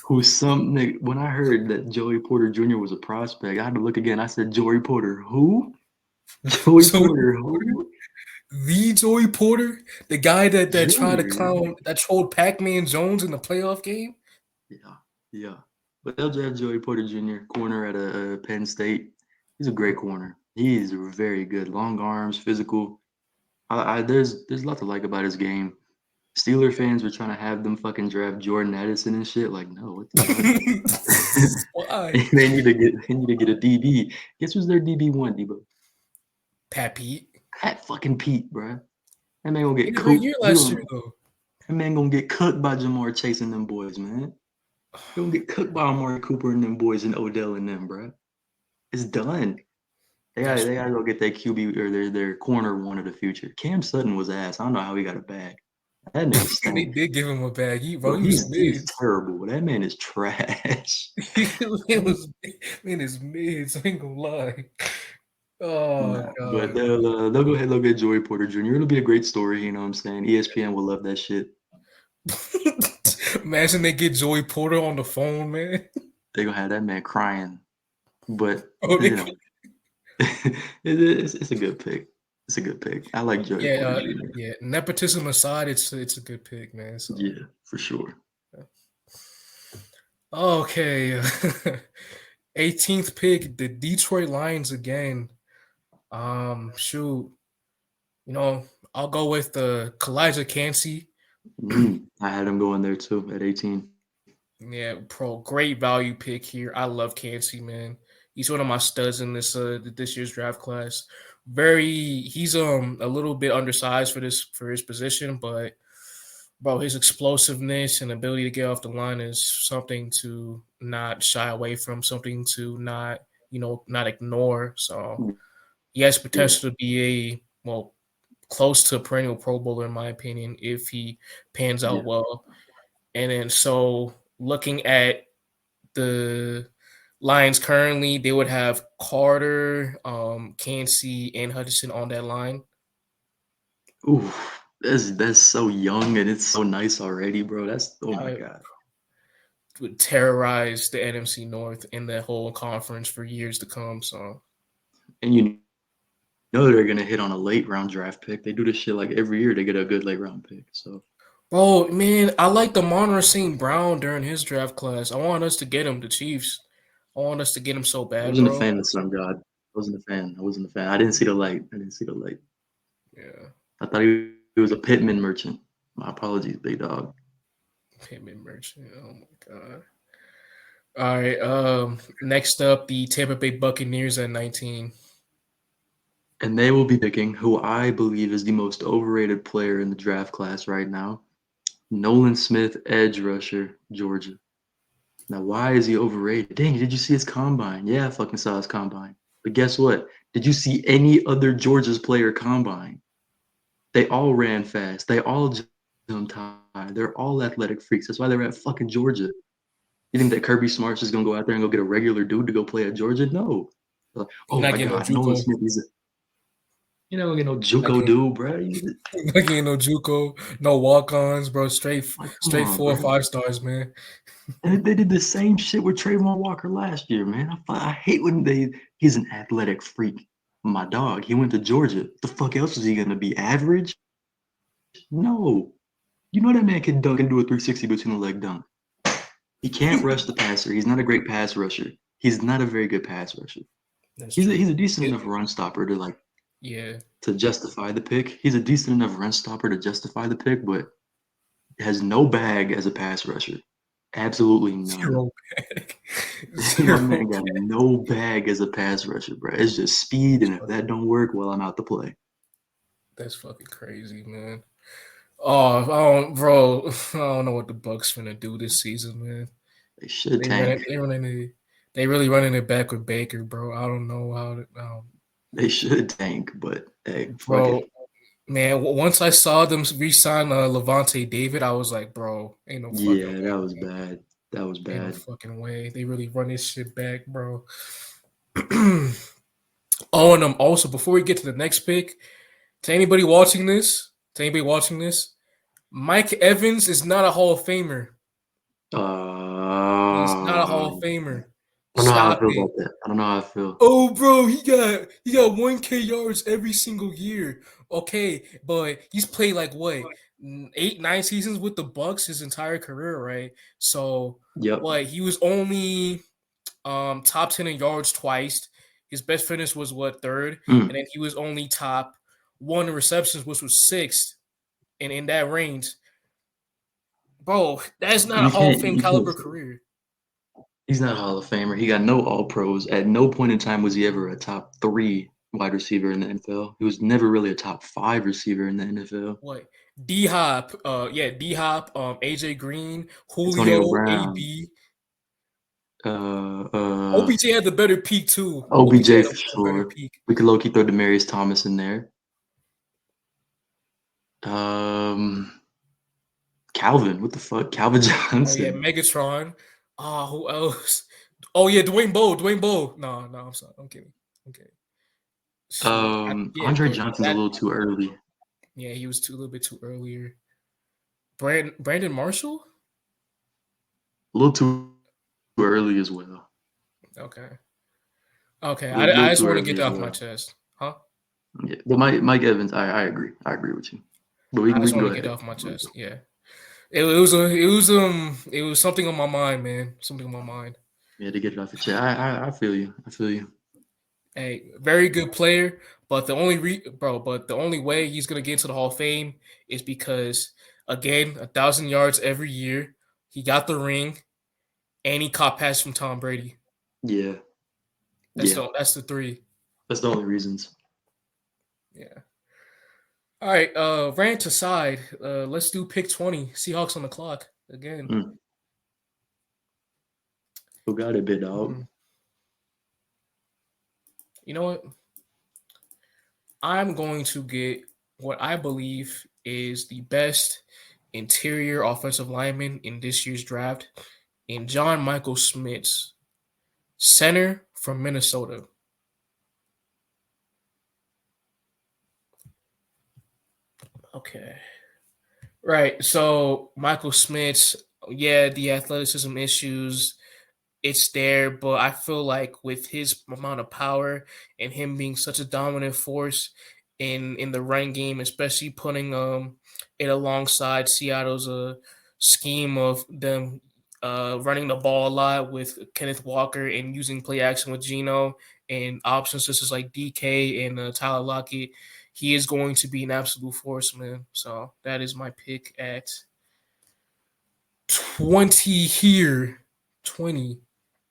who's when I heard that Joey Porter Jr. was a prospect, I had to look again. I said, Joey Porter, who? Joey So Porter, who? The Joey Porter, the guy that tried to Junior, clown, that trolled Pac-Man Jones in the playoff game. yeah, yeah. But they'll draft Joey Porter Jr., corner at a Penn State. He's a great corner. He is very good. Long arms, physical. There's a lot to like about his game. Steeler fans were trying to have them fucking draft Jordan Addison and shit. Like, no, what the fuck? Why? They need to get a DB. Guess who's their DB1, Debo? Pat Pete. Pat fucking Pete, bruh. That man gonna He get had a great cooked. year last year though. That man gonna get cooked by Jamar chasing them boys, man. He gonna get cooked by Amari Cooper and them boys and Odell and them, bruh. It's done. They gotta go get their QB or their corner one of the future. Cam Sutton was ass. I don't know how he got a bag. That nigga They stank. did give him a bag. He Bro, was he's mid. terrible. That man is trash. It was man is mid. So I ain't gonna lie. Oh Nah, but god. they'll go ahead. They'll get Joey Porter Jr. It'll be a great story. You know what I'm saying? ESPN will love that shit. Imagine they get Joey Porter on the phone, man. They gonna have that man crying. But Oh, you know, it's a good pick. It's a good pick. I like Joey yeah, Porter Jr. yeah. Nepotism aside, it's a good pick, man. So Yeah, for sure. okay, 18th pick, the Detroit Lions again. Shoot, I'll go with the Kalijah Cansey. I had him going there too at 18. Yeah, great value pick here. I love Cansey, man. He's one of my studs in this year's draft class. He's a little bit undersized for his position, but bro, his explosiveness and ability to get off the line is something to not shy away from, something to not ignore. So he has potential to be close to a perennial Pro Bowler in my opinion if he pans out well. And then so looking at the Lions currently, they would have Carter, Cansey, and Hutchinson on that line. Ooh, that's so young and it's so nice already, bro. Oh my god. Would terrorize the NFC North and the whole conference for years to come. So, And you know they're gonna hit on a late round draft pick. They do this shit like every year. They get a good late round pick. So, bro, man, I like the Monroe St. Brown during his draft class. I want us to get him, the Chiefs. I want us to get him so I bad, wasn't a bro. fan of Sun God. I wasn't a fan. I didn't see the light. Yeah, I thought he was a Pittman merchant. My apologies, big dog. Pittman Merchant. Oh my god. All right. Next up, the Tampa Bay Buccaneers at 19. And they will be picking who I believe is the most overrated player in the draft class right now. Nolan Smith, edge rusher, Georgia. Now, why is he overrated? Dang, did you see his combine? Yeah, I fucking saw his combine. But guess what? Did you see any other Georgia's player combine? They all ran fast. They all jumped high. They're all athletic freaks. That's why they're at fucking Georgia. You think that Kirby Smart's just gonna go out there and go get a regular dude to go play at Georgia? No. Like, He's oh not my getting no God, Nolan JUCO. Smith. You're not gonna get no Not JUCO getting, dude, bro. not getting no JUCO, no walk-ons, bro. Like, come Straight on, 4 or bro. 5 stars, man. And they did the same shit with Trayvon Walker last year, man. I hate when he's an athletic freak. My dog, he went to Georgia. The fuck else is he gonna be? Average? No. You know that man can dunk and do a 360 between the leg dunk. He can't rush the passer. He's not a great pass rusher. He's not a very good pass rusher. That's He's true. a decent enough run stopper to justify the pick. He's a decent enough run stopper to justify the pick, but has no bag as a pass rusher. Absolutely none. Zero bag. My man got no bag as a pass rusher, bro. It's just speed, and if that don't work, well, I'm out to play. That's fucking crazy, man. Oh, bro. I don't know what the Bucks finna do this season, man. They should tank. They really running it back with Baker, bro. I don't know how to. They should tank, but hey, fuck Bro, it. man, once I saw them re-sign Levante David, I was like, bro, ain't no fucking way. That was bad. That was Ain't no bad. fucking way. They really run this shit back, bro. Oh, and also before we get to the next pick, to anybody watching this, Mike Evans is not a Hall of Famer. He's not a Hall of Famer. I don't know how I Stop feel it. about that. I don't know how I feel. Oh, bro, he got 1K yards every single year. Okay, but he's played like what 8, 9 seasons with the Bucks his entire career, right? So Yep. what he was only top 10 in yards twice. His best finish was what third, and Mm. then he was only top one in receptions, which was sixth, and in that range, bro, that's not a You Hall of can't. Fame You can't caliber say career. he's not a Hall of Famer. He got no All Pros. At no point in time was he ever a top three wide receiver in the NFL. He was never really a top five receiver in the NFL. What D Hop, yeah, D Hop, AJ Green, Antonio Julio, Brown, AB. uh, uh, OBJ had the better peak too. OBJ OBJ had for a better sure. peak. We could low key throw Demarius Thomas in there. Um, Calvin, what the fuck? Calvin Oh yeah, Johnson. Megatron. Ah, who else? Oh yeah, Dwayne Bowe. Dwayne Bowe. No, no, I'm sorry. I'm kidding. I'm kidding. Shoot. Yeah, Andre but Johnson's a that. little too early. Yeah, he was a little bit too earlier. Brandon Marshall. A little too early as well. Okay. Okay. A I little just too want to early get that as off my well. chest. Huh? Yeah, but Mike Evans, I agree. I agree with you. But we I can we just can want go to get that ahead. off my chest. Yeah. It was something on my mind, man. Something on my mind. Yeah, to get it off your chest. I feel you. I feel you. Hey, very good player, but but the only way he's gonna get into the Hall of Fame is because again, 1,000 yards every year. He got the ring, and he caught pass from Tom Brady. Yeah, That's yeah. the three. That's the only reasons. Yeah. All right. Rant aside, let's do pick 20. Seahawks on the clock again. Mm. Who got it, big dog? Hmm. You know what? I'm going to get what I believe is the best interior offensive lineman in this year's draft, in John Michael Schmitz, center from Minnesota. Okay. Right. So Michael Smith, yeah, the athleticism issues, it's there, but I feel like with his amount of power and him being such a dominant force in the run game, especially putting it alongside Seattle's scheme of them running the ball a lot with Kenneth Walker and using play action with Geno and options such as like DK and Tyler Lockett, he is going to be an absolute force, man. So that is my pick at 20 here. 20.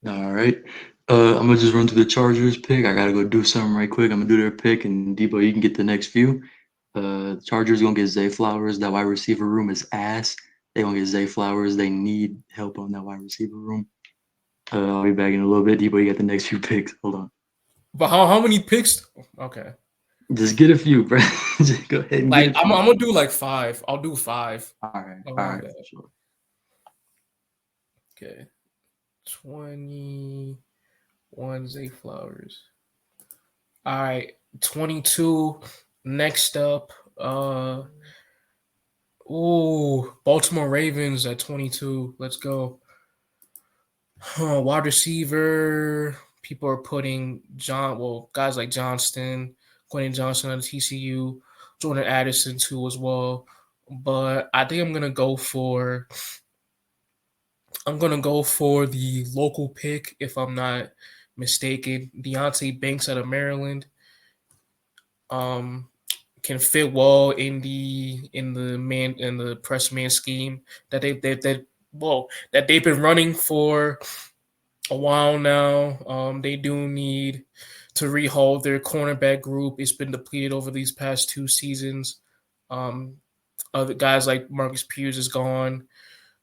All right. I'm gonna just run through the Chargers pick. I gotta go do something right quick. I'm gonna do their pick, and Debo, you can get the next few. Chargers gonna get Zay Flowers. That wide receiver room is ass. They gonna get Zay Flowers. They need help on that wide receiver room. I'll be back in a little bit. Debo, you got the next few picks. Hold on. But how many picks? Okay. Just get a few, bro. Just go ahead and get Like a I'm few. gonna do like five. I'll do five All around right, that. for sure. Okay. 21 Zay Flowers. All right. 22. Next up. Baltimore Ravens at 22. Let's go. Wide receiver. People are putting guys like Johnston, Quentin Johnson on TCU, Jordan Addison too as well. But I think I'm gonna go for the local pick if I'm not mistaken. Deontay Banks out of Maryland. Um, can fit well in the press man scheme that they've been running for a while now. They do need to rehaul their cornerback group. It's been depleted over these past 2 seasons. Um, Other guys like Marcus Peters is gone,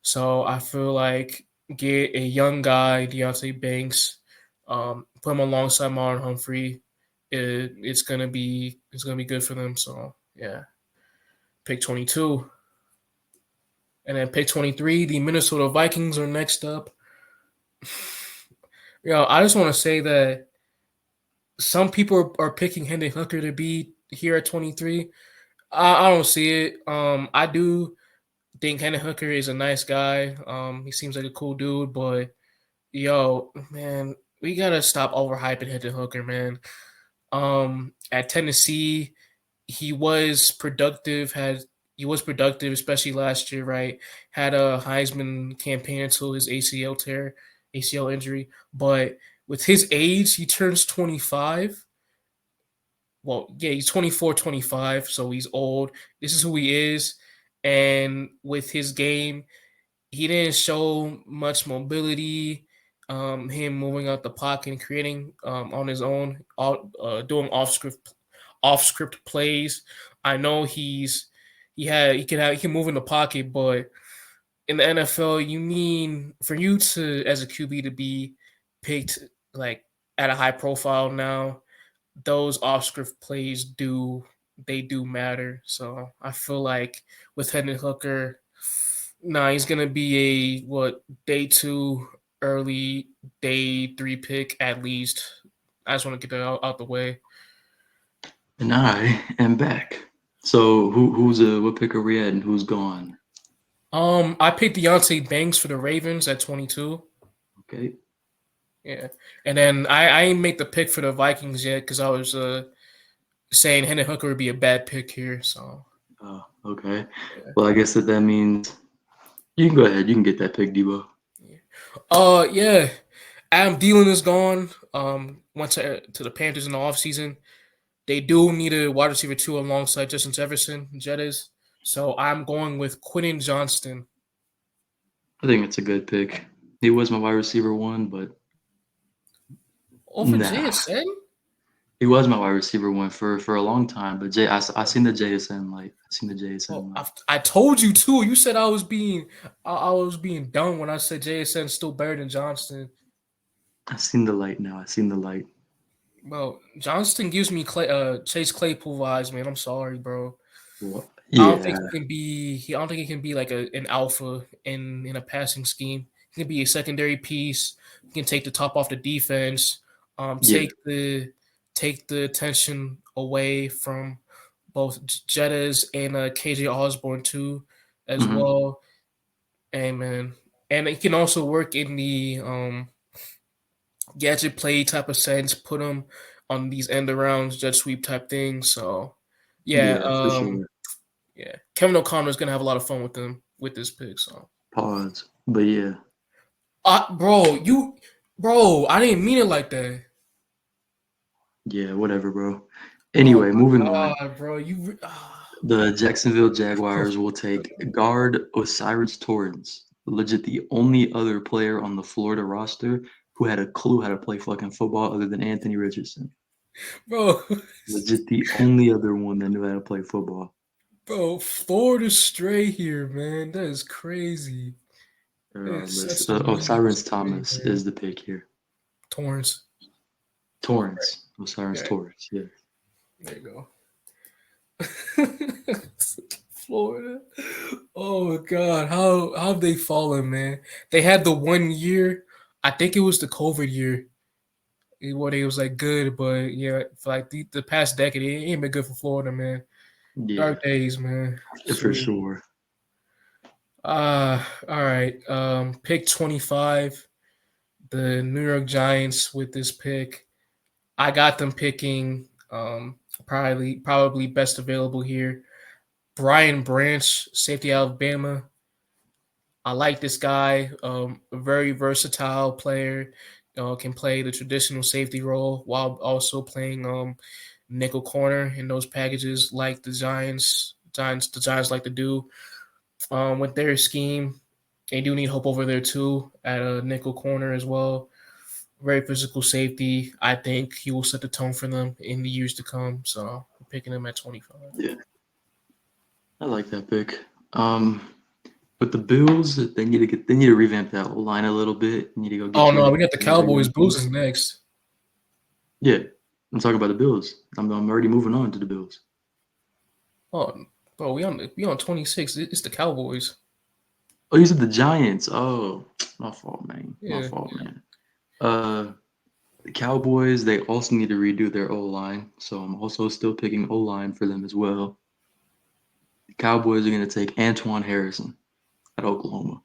so I feel like get a young guy, Deontay Banks, put him alongside Marlon Humphrey. It's gonna be good for them. So yeah, pick 22, and then pick 23. The Minnesota Vikings are next up. I just want to say that some people are picking Hendon Hooker to be here at 23. I don't see it. I do think Hendon Hooker is a nice guy. He seems like a cool dude, but man, we gotta stop overhyping Hendon Hooker, man. At Tennessee, he was productive. He was productive, especially last year. Right, had a Heisman campaign until his ACL injury. But with his age, he turns 25. Well, yeah, he's 24, 25, so he's old. This is who he is. And with his game, he didn't show much mobility. Him moving out the pocket and creating on his own, doing off script plays. I know he can move in the pocket, but in the NFL, you mean for you to as a QB to be picked like at a high profile now, those off script plays do matter. So I feel like with Hendon Hooker, nah, he's gonna be a day two, early day three pick at least. I just want to get that out the way. And I am back. So what pick are we at and who's gone? I picked Deontay Banks for the Ravens at 22. Okay. Yeah, and then I ain't make the pick for the Vikings yet because I was saying Hendon Hooker would be a bad pick here. So Okay. yeah. Well, I guess that means you can go ahead. You can get that pick, Dibo. Yeah. Adam Thielen is gone. Went to the Panthers in the offseason. They do need a wide receiver two alongside Justin Jefferson, Jettas. So I'm going with Quentin Johnston. I think it's a good pick. He was my wide receiver one, but Over nah. JSN? He was my wide receiver one for a long time, but I seen the JSN light. I seen the JSN light. I told you too. You said I was being dumb when I said JSN still better than Johnston. I seen the light now. I seen the light. Bro, Johnston gives me Chase Claypool vibes, man. I'm sorry, bro. Well, I don't yeah. think he can be. I don't think he can be like an alpha in a passing scheme. He can be a secondary piece. He can take the top off the defense. Yeah. Take the attention away from both Jettas and KJ Osborne too, as Hmm. well. And man, and he can also work in the gadget play type of sense. Put him on these end arounds, jet sweep type things. So yeah, Yeah, for sure. yeah, Kevin O'Connor is gonna have a lot of fun with them with this pick. So, Pause. But yeah. bro, I didn't mean it like that. Yeah, whatever, bro. Oh Anyway, moving my on. god, bro, The Jacksonville Jaguars will take guard Osiris Torrance, legit the only other player on the Florida roster who had a clue how to play fucking football other than Anthony Richardson. bro, Legit the only other one that knew how to play football. bro, Florida stray here, man. That is crazy. That's a major Osiris stray, Thomas man. is the pick here. Torrance. Torrance. Osiris Yeah, Torrance, yeah. there you go. Florida. Oh my god, how have they fallen, man? They had the 1 year. I think it was the COVID year where they was like good, but yeah, for like the past decade, it ain't been good for Florida, man. Yeah, Dark days, man. for Shoot. sure. All right. Pick 25. The New York Giants with this pick. I got them picking probably best available here. Brian Branch, safety Alabama. I like this guy. A very versatile player. Can play the traditional safety role while also playing nickel corner in those packages like the Giants like to do. With their scheme, they do need hope over there too at a nickel corner as well. Very physical safety. I think he will set the tone for them in the years to come. So I'm picking him at 25. Yeah, I like that pick. But the Bills, they need to revamp that line a little bit. They need to go Oh get you no, we got the another Cowboys. young Blues piece. is next. Yeah, I'm talking about the Bills. I'm already moving on to the Bills. Oh, bro, we on 26. It's the Cowboys. Oh, you said the Giants. Oh, my fault, man. My Yeah. fault, man. The Cowboys, they also need to redo their O line, so I'm also still picking O line for them as well. The Cowboys are going to take Antoine Harrison at Oklahoma.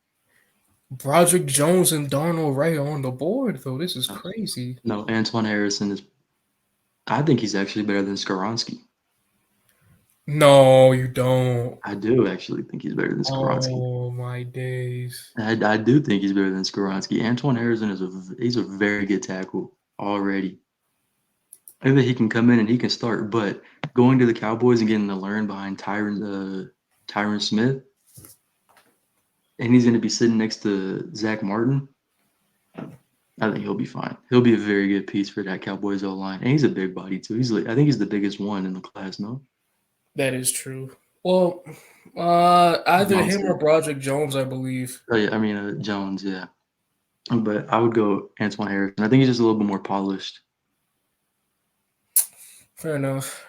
Broderick Jones and Darnold right on the board though. This is No, crazy. no, Antoine Harrison is. I think he's actually better than Skaronski. No, you don't. I do actually think he's better than Skoronski. Oh my days. I do think he's better than Skoronski. Antoine Harrison he's a very good tackle already. I think that he can come in and he can start, but going to the Cowboys and getting to learn behind Tyron Smith, and he's going to be sitting next to Zach Martin. I think he'll be fine. He'll be a very good piece for that Cowboys O line, and he's a big body too. I think he's the biggest one in the class. No, That is true. Well, either him or Johnson. Broderick Jones, I believe. Oh yeah, I mean Jones. Yeah, but I would go Antoine Harrison. I think he's just a little bit more polished. Fair enough.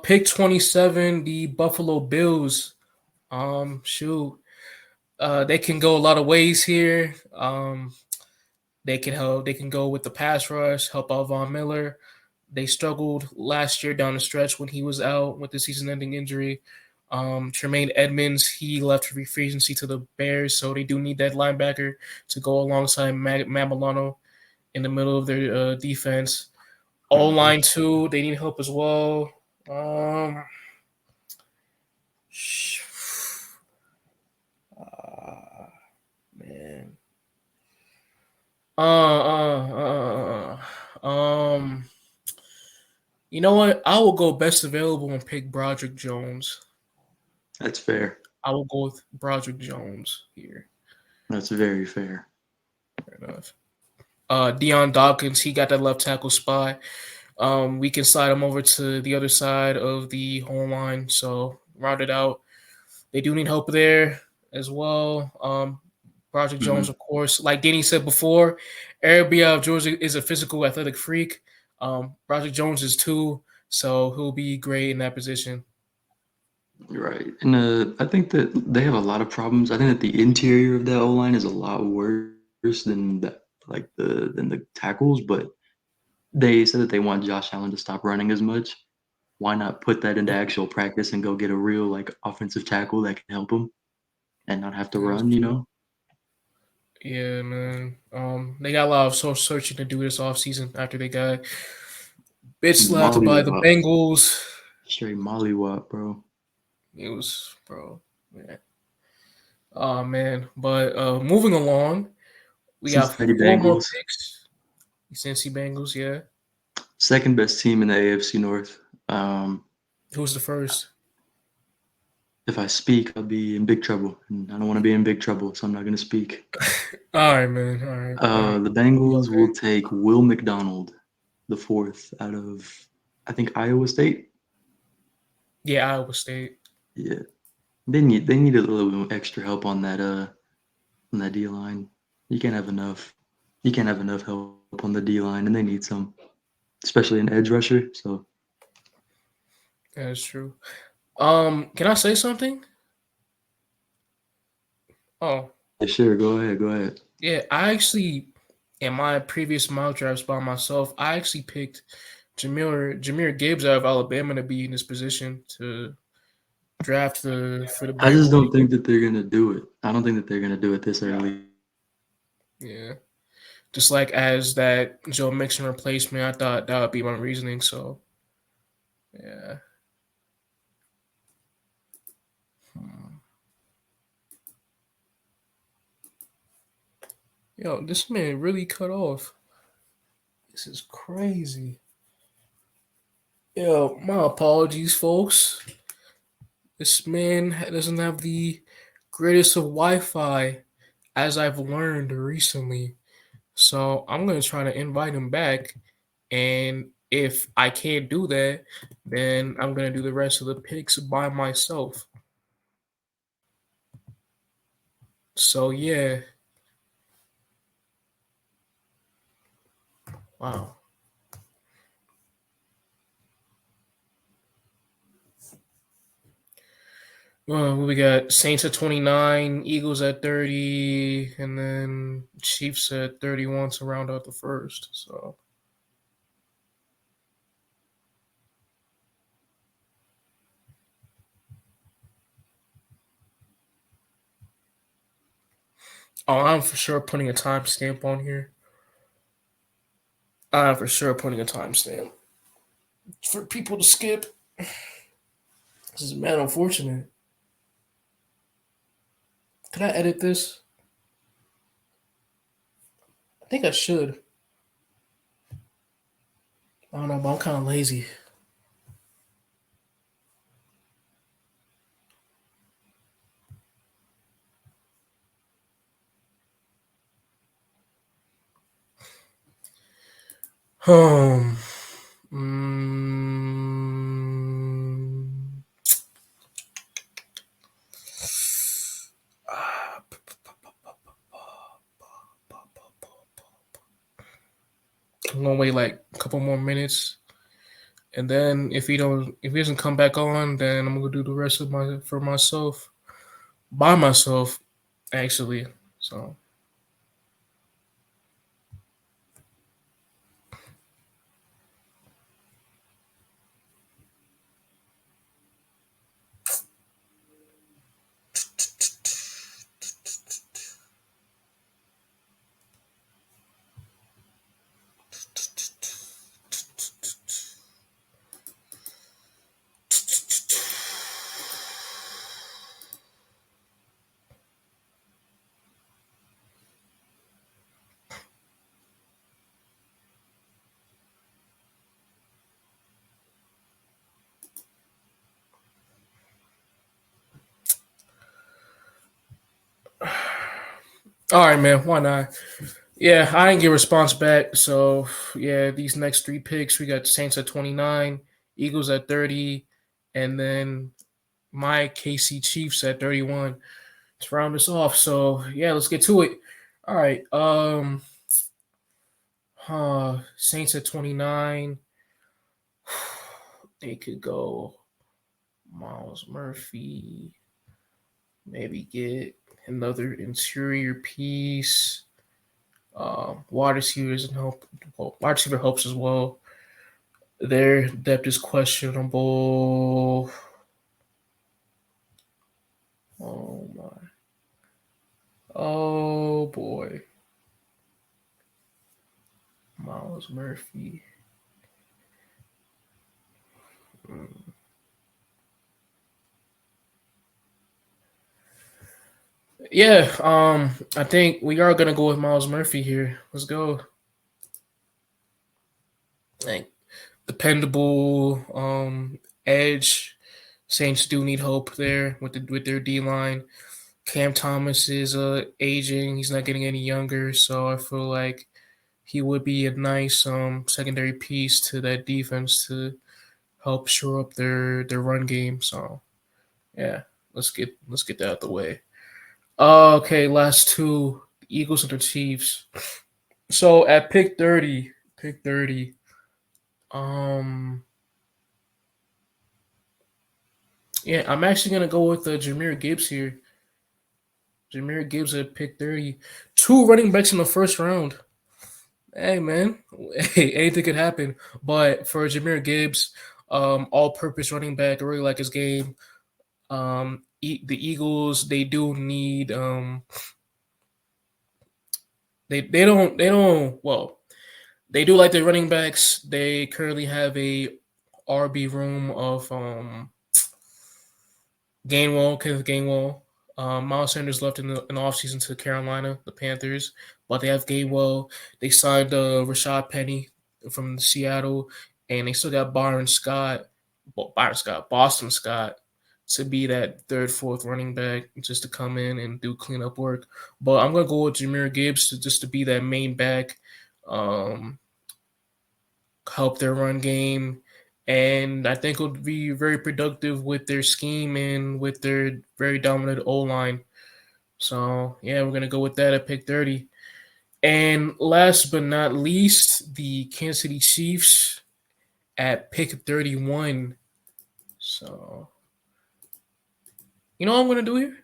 Pick 27, the Buffalo Bills. Shoot. They can go a lot of ways here. They can go with the pass rush, help out Von Miller. They struggled last year down the stretch when he was out with the season-ending injury. Tremaine Edmonds, he left for free agency to the Bears, so they do need that linebacker to go alongside Matt Milano in the middle of their defense. O Mhm. line too, they need help as well. Um, man. Um, you know what? I will go best available and pick Broderick Jones. That's fair. I will go with Broderick Jones here. That's very fair. Fair enough. Deion Dawkins, he got that left tackle spot. We can slide him over to the other side of the home line. So round it out. They do need help there as well. Broderick Hmm. Jones, of course, like Danny said before, Arabi out of Georgia is a physical, athletic freak. Broderick Jones is too, so he'll be great in that position. Right, and I think that they have a lot of problems. I think that the interior of that O line is a lot worse than the tackles, but they said that they want Josh Allen to stop running as much. Why not put that into actual practice and go get a real like offensive tackle that can help him and not have to That's run? You true. know, Yeah, man. They got a lot of soul searching to do this offseason after they got bitch slapped by the mollywop, Bengals. straight mollywop, bro. It was, bro. Man. Oh man. But moving along, we got Cincinnati four more Bengals, picks. Cincy Bengals, yeah. second best team in the AFC North. Um, Who's the first? if I speak, I'll be in big trouble, and I don't want to be in big trouble, so I'm not going to speak. All right, man. All right. All right. The You Bengals okay? will take Will McDonald, the fourth out of, I think, Iowa State. Yeah, Iowa State. Yeah, they need a little bit extra help on that D line. You can't have enough. You can't have enough help on the D line, and they need some, especially an edge rusher. So That's true. Can I say something? Oh, yeah, sure, go ahead, go ahead. yeah. I actually, in my previous mock drafts by myself, I actually picked Jameer Gibbs out of Alabama to be in this position to draft for the I just Bengals. don't think that they're gonna do it. I don't think that they're gonna do it this early. Yeah, just like as that Joe Mixon replacement, I thought that would be my reasoning. So yeah. Hmm. Yo, this man really cut off. This is crazy. Yo, my apologies, folks. This man doesn't have the greatest of Wi-Fi, as I've learned recently. So I'm gonna try to invite him back, and if I can't do that, then I'm gonna do the rest of the picks by myself. So yeah, wow. Well, we got Saints at 29, Eagles at 30, and then Chiefs at 31 to round out the first. So oh, I'm for sure putting a timestamp on here. I'm for sure putting a timestamp for people to skip. This is mad unfortunate. Could I edit this? I think I should. I don't know, but I'm kind of lazy. Um. Mm, I'm gonna wait like a couple more minutes, and then if he doesn't come back on, then I'm gonna do the rest of my for myself by myself, actually. So, all right, man. Why not? Yeah, I didn't get a response back. So, yeah, these next three picks, we got Saints at 29, Eagles at 30, and then my KC Chiefs at 31 to round us off. So, yeah, let's get to it. All right. Saints at 29. They could go Miles Murphy, maybe get another interior piece. Wide receivers and help. Well, wide receiver helps as well. Their depth is questionable. Oh my. Oh boy. Miles Murphy. Mm. Yeah, I think we are gonna go with Miles Murphy here. Let's go. Like dependable edge. Saints do need hope there with their D line. Cam Thomas is aging. He's not getting any younger, so I feel like he would be a nice secondary piece to that defense to help shore up their run game. So yeah, let's get that out the way. Okay, last two, the Eagles and the Chiefs. So at pick 30, um yeah, I'm actually gonna go with Jameer Gibbs here. Jameer Gibbs at pick 30. Two running backs in the first round. Hey man, hey, anything could happen. But for Jameer Gibbs, all-purpose running back, I really like his game. The Eagles, they do need they don't well, they do like their running backs. They currently have a RB room of Kenneth Gainwell. Miles Sanders left in the offseason to Carolina, the Panthers, but they have Gainwell. They signed Rashad Penny from Seattle, and they still got Boston Scott, to be that third, fourth running back, just to come in and do cleanup work. But I'm gonna go with Jameer Gibbs just to be that main back, um, help their run game, and I think it'll be very productive with their scheme and with their very dominant O line. So yeah, we're gonna go with that at pick 30. And last but not least, the Kansas City Chiefs at pick 31. So you know what I'm gonna do here?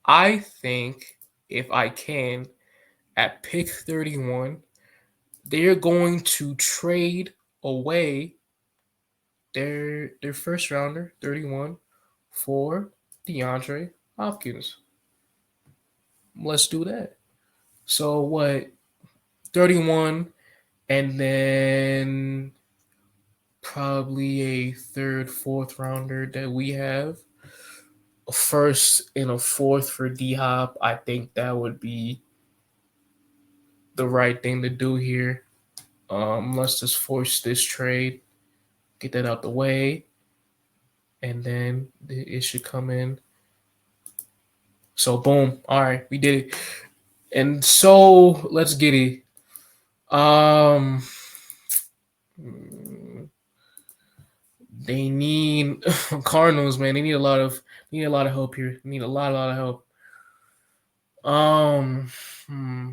I think if I can, at pick 31, they're going to trade away their first rounder, 31, for DeAndre Hopkins. Let's do that. So what? 31, and then probably a third, fourth rounder that we have. A first and a fourth for D Hop. I think that would be the right thing to do here. Let's just force this trade, get that out the way, and then it should come in. So boom. All right, we did it. And so let's get it. Um, they need Cardinals, man. They need a lot of help here. They need a lot of help. Um, hmm.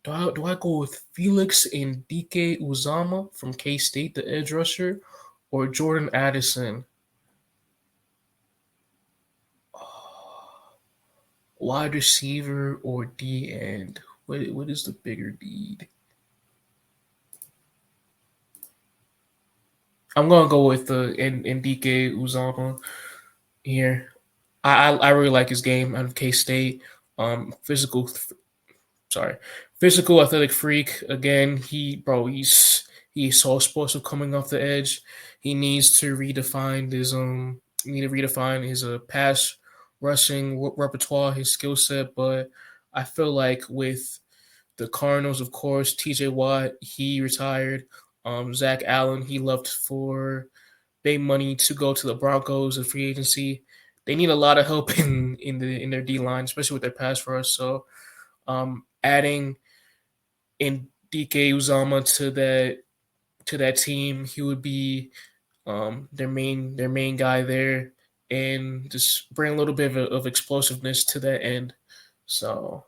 Do I go with Felix and DK Uzama from K State, the edge rusher, or Jordan Addison, wide receiver or D end? What is the bigger need? I'm gonna go with the in DK Uzama here. I really like his game out of K State. Physical, sorry, physical athletic freak. Again, he's so explosive coming off the edge. He needs to redefine his pass rushing repertoire, his skill set. But I feel like with the Cardinals, of course, T.J. Watt, he retired. Zach Allen, he left for big money to go to the Broncos in free agency. They need a lot of help in their D line, especially with their pass rush. So adding in DK Uzama to that team, he would be their main guy there, and just bring a little bit of explosiveness to that end. So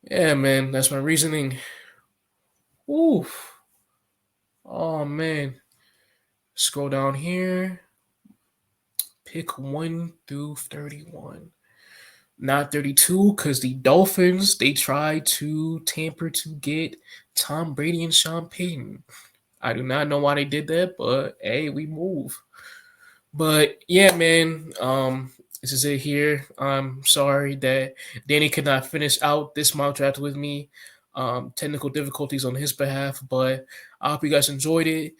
yeah, man, that's my reasoning. Ooh, oh man, scroll down here. Pick 1 through 31. Not 32, because the Dolphins, they tried to tamper to get Tom Brady and Sean Payton. I do not know why they did that, but hey, we move. But yeah, man, this is it here. I'm sorry that Danny could not finish out this mock draft with me. Technical difficulties on his behalf, but I hope you guys enjoyed it.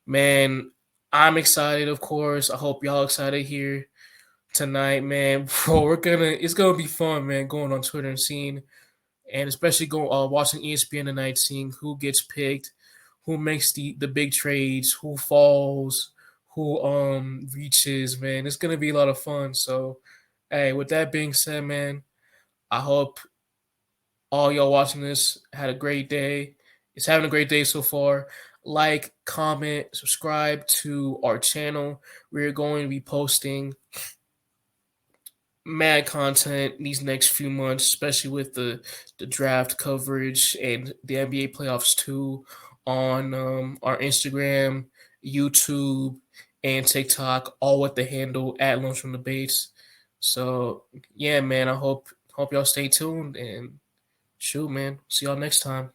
Man, I'm excited, of course. I hope y'all excited here tonight, man. Bro, it's gonna be fun, man, going on Twitter and seeing, and especially going watching ESPN tonight, seeing who gets picked, who makes the big trades, who falls, who reaches, man. It's gonna be a lot of fun. So hey, with that being said, man, I hope all y'all watching this had a great day. It's having a great day so far. Like, comment, subscribe to our channel. We're going to be posting mad content these next few months, especially with the draft coverage and the NBA playoffs too, on our Instagram, YouTube, and TikTok, all with the handle at Lunch from the Base. So yeah, man, I hope y'all stay tuned, and shoot, man, see y'all next time.